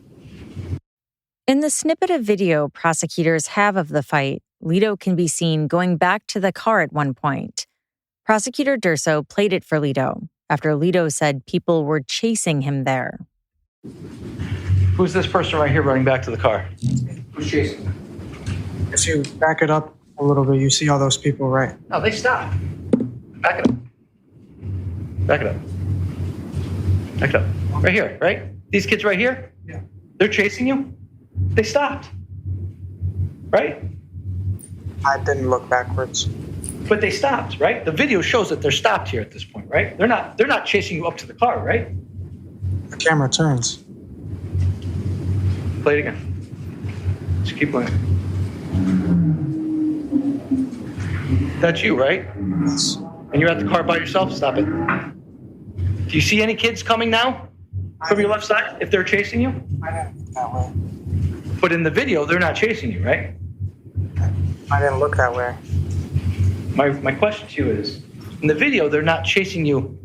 Speaker 4: In the snippet of video prosecutors have of the fight, Lito can be seen going back to the car at one point. Prosecutor Durso played it for Lito after Lito said people were chasing him there.
Speaker 10: Who's this person right here running back to the car? Who's chasing him?
Speaker 9: If you back it up a little bit, you see all those people, right?
Speaker 10: No, they stopped. Back it up. Back it up. Back it up. Right here, right? These kids right here?
Speaker 9: Yeah.
Speaker 10: They're chasing you? They stopped. Right?
Speaker 9: I didn't look backwards.
Speaker 10: But they stopped, right? The video shows that they're stopped here at this point, right? They're not chasing you up to the car, right?
Speaker 9: The camera turns.
Speaker 10: Play it again. Just keep playing. That's you, right?
Speaker 9: Yes.
Speaker 10: And you're at the car by yourself? Stop it. Do you see any kids coming now from your left side if they're chasing you?
Speaker 9: I didn't look that way.
Speaker 10: But in the video, they're not chasing you, right?
Speaker 9: I didn't look that way.
Speaker 10: My question to you is, in the video, they're not chasing you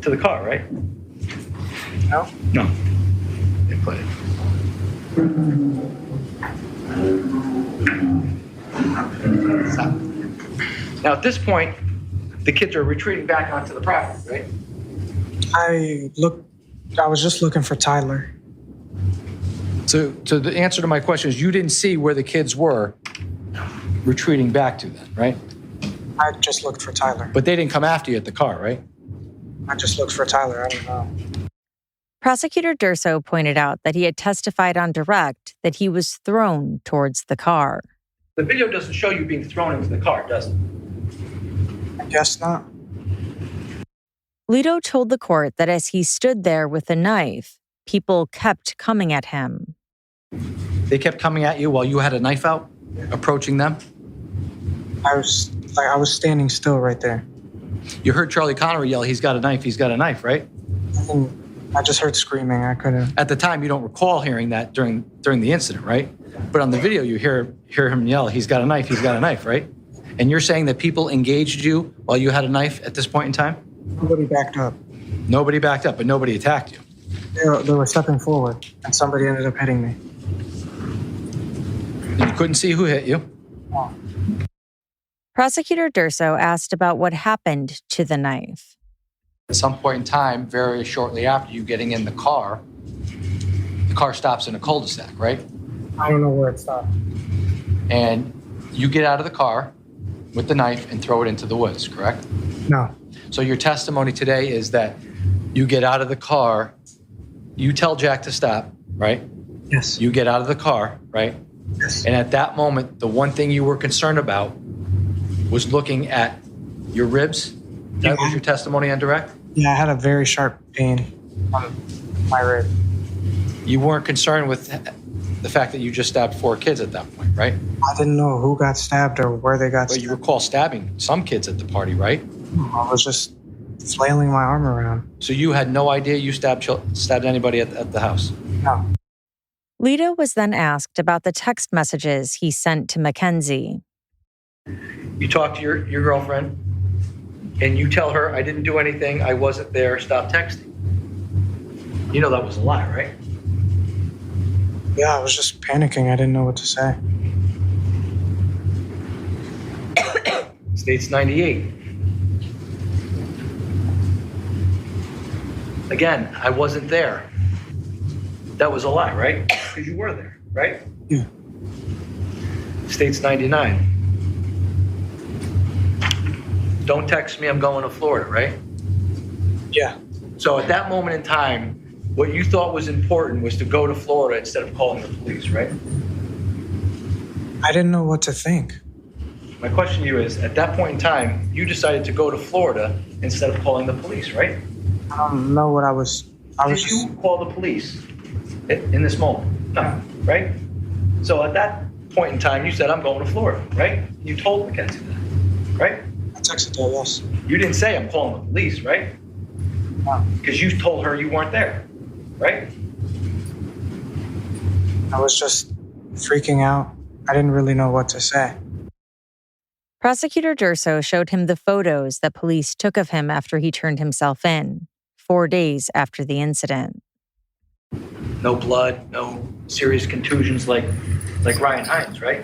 Speaker 10: to the car, right?
Speaker 9: No?
Speaker 10: No. They play it. Stop. Now, at this point, the kids are retreating back onto the property, right?
Speaker 9: I looked I was just looking for Tyler.
Speaker 10: So the answer to my question is you didn't see where the kids were retreating back to then, right?
Speaker 9: I just looked for Tyler.
Speaker 10: But they didn't come after you at the car, right?
Speaker 9: I just looked for Tyler. I don't know.
Speaker 4: Prosecutor Durso pointed out that he had testified on direct that he was thrown towards the car.
Speaker 10: The video doesn't show you being thrown into the car, does it?
Speaker 9: I guess not.
Speaker 4: Lito told the court that as he stood there with a knife, people kept coming at him.
Speaker 10: They kept coming at you while you had a knife out, approaching them?
Speaker 9: I was standing still right there.
Speaker 10: You heard Charlie Connery yell, "He's got a knife," right?
Speaker 9: I just heard screaming. I couldn't.
Speaker 10: At the time, you don't recall hearing that during the incident, right? But on the video, you hear him yell, "He's got a knife," right? And you're saying that people engaged you while you had a knife at this point in time?
Speaker 9: Nobody backed up.
Speaker 10: Nobody backed up, but nobody attacked you.
Speaker 9: They were stepping forward, and somebody ended up hitting me.
Speaker 10: You couldn't see who hit you.
Speaker 9: Oh.
Speaker 4: Prosecutor Durso asked about what happened to the knife.
Speaker 10: At some point in time, very shortly after you getting in the car stops in a cul-de-sac, right?
Speaker 9: I don't know where it stopped.
Speaker 10: And you get out of the car with the knife and throw it into the woods, correct?
Speaker 9: No.
Speaker 10: So your testimony today is that you get out of the car, you tell Jack to stop, right?
Speaker 9: Yes.
Speaker 10: You get out of the car, right?
Speaker 9: Yes.
Speaker 10: And at that moment, the one thing you were concerned about was looking at your ribs. That was your testimony on direct?
Speaker 9: Yeah, I had a very sharp pain on my rib.
Speaker 10: You weren't concerned with the fact that you just stabbed 4 kids at that point, right?
Speaker 9: I didn't know who got stabbed or where they got
Speaker 10: But
Speaker 9: stabbed.
Speaker 10: you recall stabbing some kids at the party, right?
Speaker 9: I was just flailing my arm around.
Speaker 10: So you had no idea you stabbed anybody at the house?
Speaker 9: No.
Speaker 4: Lito was then asked about the text messages he sent to Mackenzie.
Speaker 10: You talk to your girlfriend, and you tell her, "I didn't do anything, I wasn't there, stop texting." You know that was a lie, right?
Speaker 9: Yeah, I was just panicking. I didn't know what to say.
Speaker 10: States 98. Again, I wasn't there. That was a lie, right? Because you were there, right?
Speaker 9: Yeah.
Speaker 10: States 99. Don't text me, I'm going to Florida, right?
Speaker 9: Yeah.
Speaker 10: So at that moment in time, what you thought was important was to go to Florida instead of calling the police, right?
Speaker 9: I didn't know what to think.
Speaker 10: My question to you is, at that point in time, you decided to go to Florida instead of calling the police, right?
Speaker 9: I don't know what I was
Speaker 10: Did you call the police in this moment? No, right? So at that point in time, you said, "I'm going to Florida," right? You told Mackenzie that, right?
Speaker 9: I texted her, yes.
Speaker 10: You didn't say, "I'm calling the police," right?
Speaker 9: No.
Speaker 10: Because you told her you weren't there, right?
Speaker 9: I was just freaking out. I didn't really know what to say.
Speaker 4: Prosecutor Durso showed him the photos that police took of him after he turned himself in, 4 days after the incident.
Speaker 10: No blood, no serious contusions like Ryan Hines, right?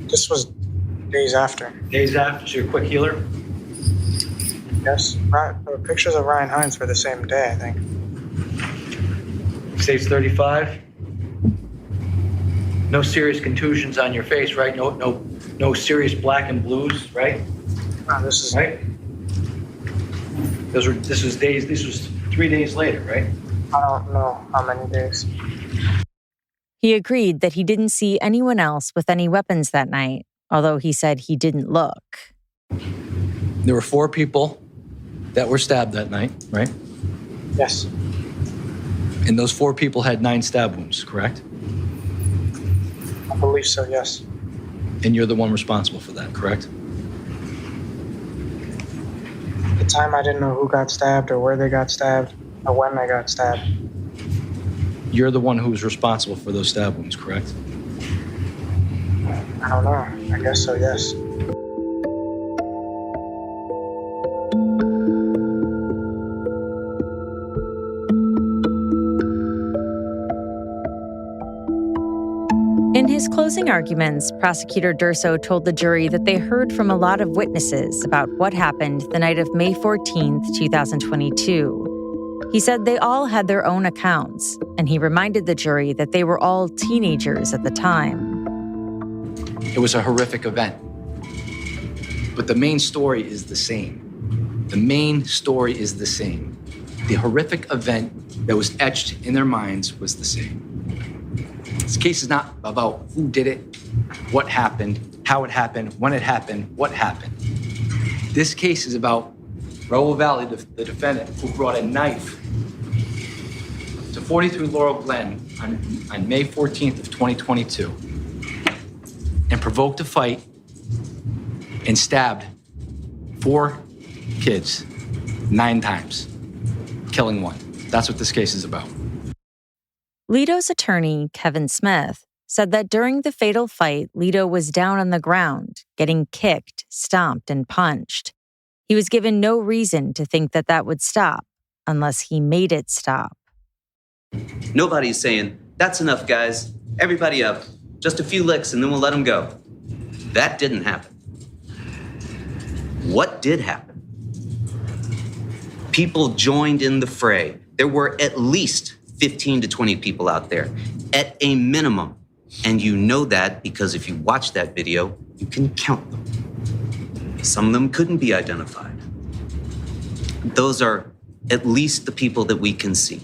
Speaker 9: This was days after.
Speaker 10: Days after, so you're a quick healer?
Speaker 9: Yes. Pictures of Ryan Hines were the same day, I think.
Speaker 10: States 35. No serious contusions on your face, right? No serious black and blues, right?
Speaker 9: This is
Speaker 10: Right? This was 3 days later, right?
Speaker 9: I don't know how many days.
Speaker 4: He agreed that he didn't see anyone else with any weapons that night, although he said he didn't look.
Speaker 10: There were 4 people that were stabbed that night, right?
Speaker 9: Yes.
Speaker 10: And those 4 people had 9 stab wounds, correct?
Speaker 9: I believe so, yes.
Speaker 10: And you're the one responsible for that, correct?
Speaker 9: At the time, I didn't know who got stabbed or where they got stabbed or when they got stabbed.
Speaker 10: You're the one who was responsible for those stab wounds, correct?
Speaker 9: I don't know. I guess so, yes.
Speaker 4: In his closing arguments, Prosecutor Durso told the jury that they heard from a lot of witnesses about what happened the night of May 14th, 2022. He said they all had their own accounts, and he reminded the jury that they were all teenagers at the time.
Speaker 10: It was a horrific event. But the main story is the same. The main story is the same. The horrific event that was etched in their minds was the same. This case is not about who did it, what happened, how it happened, when it happened, what happened. This case is about Raul Valle, the defendant, who brought a knife to 43 Laurel Glen on May 14th of 2022 and provoked a fight and stabbed 4 kids 9 times, killing 1. That's what this case is about.
Speaker 4: Lito's attorney, Kevin Smith, said that during the fatal fight, Lito was down on the ground, getting kicked, stomped, and punched. He was given no reason to think that that would stop, unless he made it stop.
Speaker 8: Nobody's saying, that's enough, guys. Everybody up. Just a few licks and then we'll let them go. That didn't happen. What did happen? People joined in the fray. There were at least 15 to 20 people out there, at a minimum. And you know that because if you watch that video, you can count them. Some of them couldn't be identified. Those are at least the people that we can see.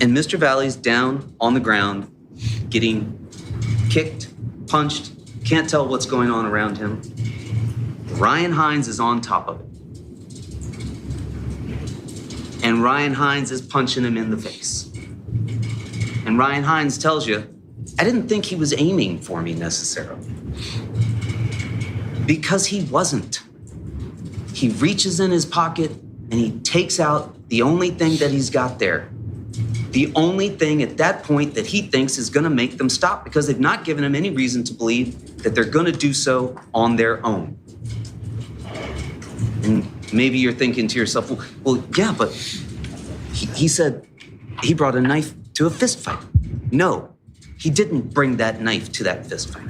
Speaker 8: And Mr. Valle's down on the ground, getting kicked, punched, can't tell what's going on around him. Ryan Hines is on top of it. And Ryan Hines is punching him in the face. And Ryan Hines tells you, I didn't think he was aiming for me necessarily. Because he wasn't. He reaches in his pocket and he takes out the only thing that he's got there. The only thing at that point that he thinks is gonna make them stop because they've not given him any reason to believe that they're gonna do so on their own. And maybe you're thinking to yourself, well, yeah, but he said he brought a knife to a fist fight. No, he didn't bring that knife to that fist fight.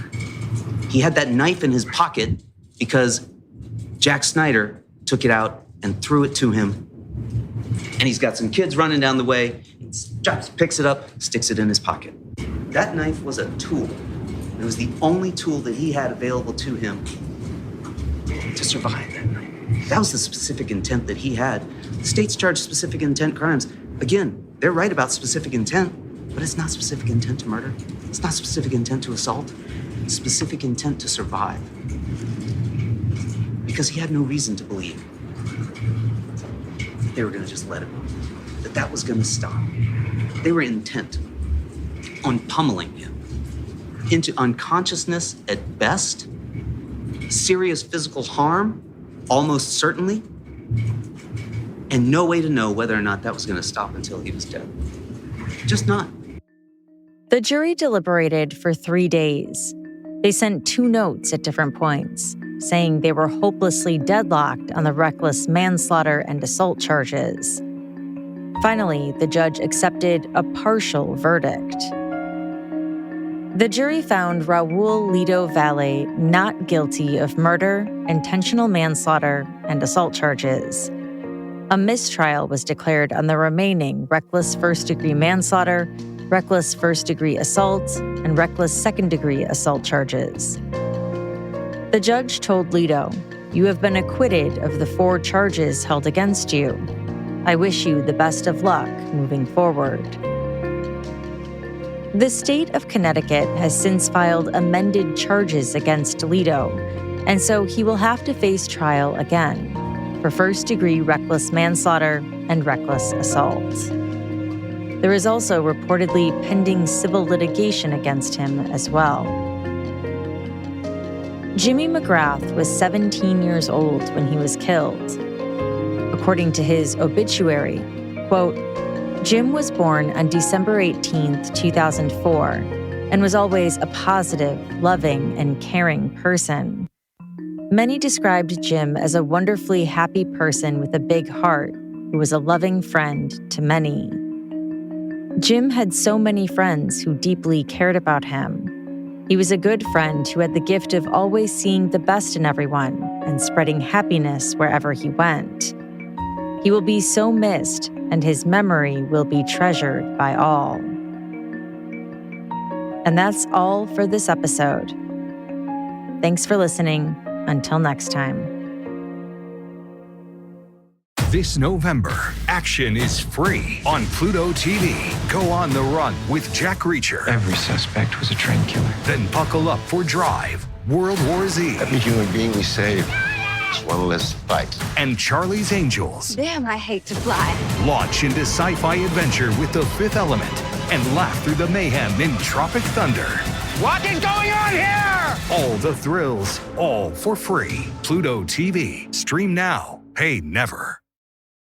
Speaker 8: He had that knife in his pocket because Jack Snyder took it out and threw it to him. And he's got some kids running down the way. He drops, picks it up, sticks it in his pocket. That knife was a tool. It was the only tool that he had available to him to survive that night. That was the specific intent that he had. The state's charged specific intent crimes. Again, they're right about specific intent, but it's not specific intent to murder. It's not specific intent to assault. It's specific intent to survive. Because he had no reason to believe they were gonna just let him go, that was gonna stop. They were intent on pummeling him into unconsciousness at best, serious physical harm, almost certainly, and no way to know whether or not that was gonna stop until he was dead. Just not.
Speaker 4: The jury deliberated for 3 days. They sent 2 notes at different points, saying they were hopelessly deadlocked on the reckless manslaughter and assault charges. Finally, the judge accepted a partial verdict. The jury found Raul Lito Valle not guilty of murder, intentional manslaughter, and assault charges. A mistrial was declared on the remaining reckless first-degree manslaughter, reckless first-degree assault, and reckless second-degree assault charges. The judge told Lito, "You have been acquitted of the 4 charges held against you. I wish you the best of luck moving forward." The state of Connecticut has since filed amended charges against Lito, and so he will have to face trial again for first-degree reckless manslaughter and reckless assault. There is also reportedly pending civil litigation against him as well. Jimmy McGrath was 17 years old when he was killed. According to his obituary, quote, Jim was born on December 18, 2004, and was always a positive, loving, and caring person. Many described Jim as a wonderfully happy person with a big heart who was a loving friend to many. Jim had so many friends who deeply cared about him. He was a good friend who had the gift of always seeing the best in everyone and spreading happiness wherever he went. He will be so missed, and his memory will be treasured by all. And that's all for this episode. Thanks for listening. Until next time.
Speaker 12: This November, action is free on Pluto TV. Go on the run with Jack Reacher.
Speaker 13: Every suspect was a train killer.
Speaker 12: Then buckle up for Drive, World War Z.
Speaker 13: Every human being we save is one less fight.
Speaker 12: And Charlie's Angels.
Speaker 14: Damn, I hate to fly.
Speaker 12: Launch into sci-fi adventure with The Fifth Element and laugh through the mayhem in Tropic Thunder.
Speaker 15: What is going on here?
Speaker 12: All the thrills, all for free. Pluto TV. Stream now. Pay never.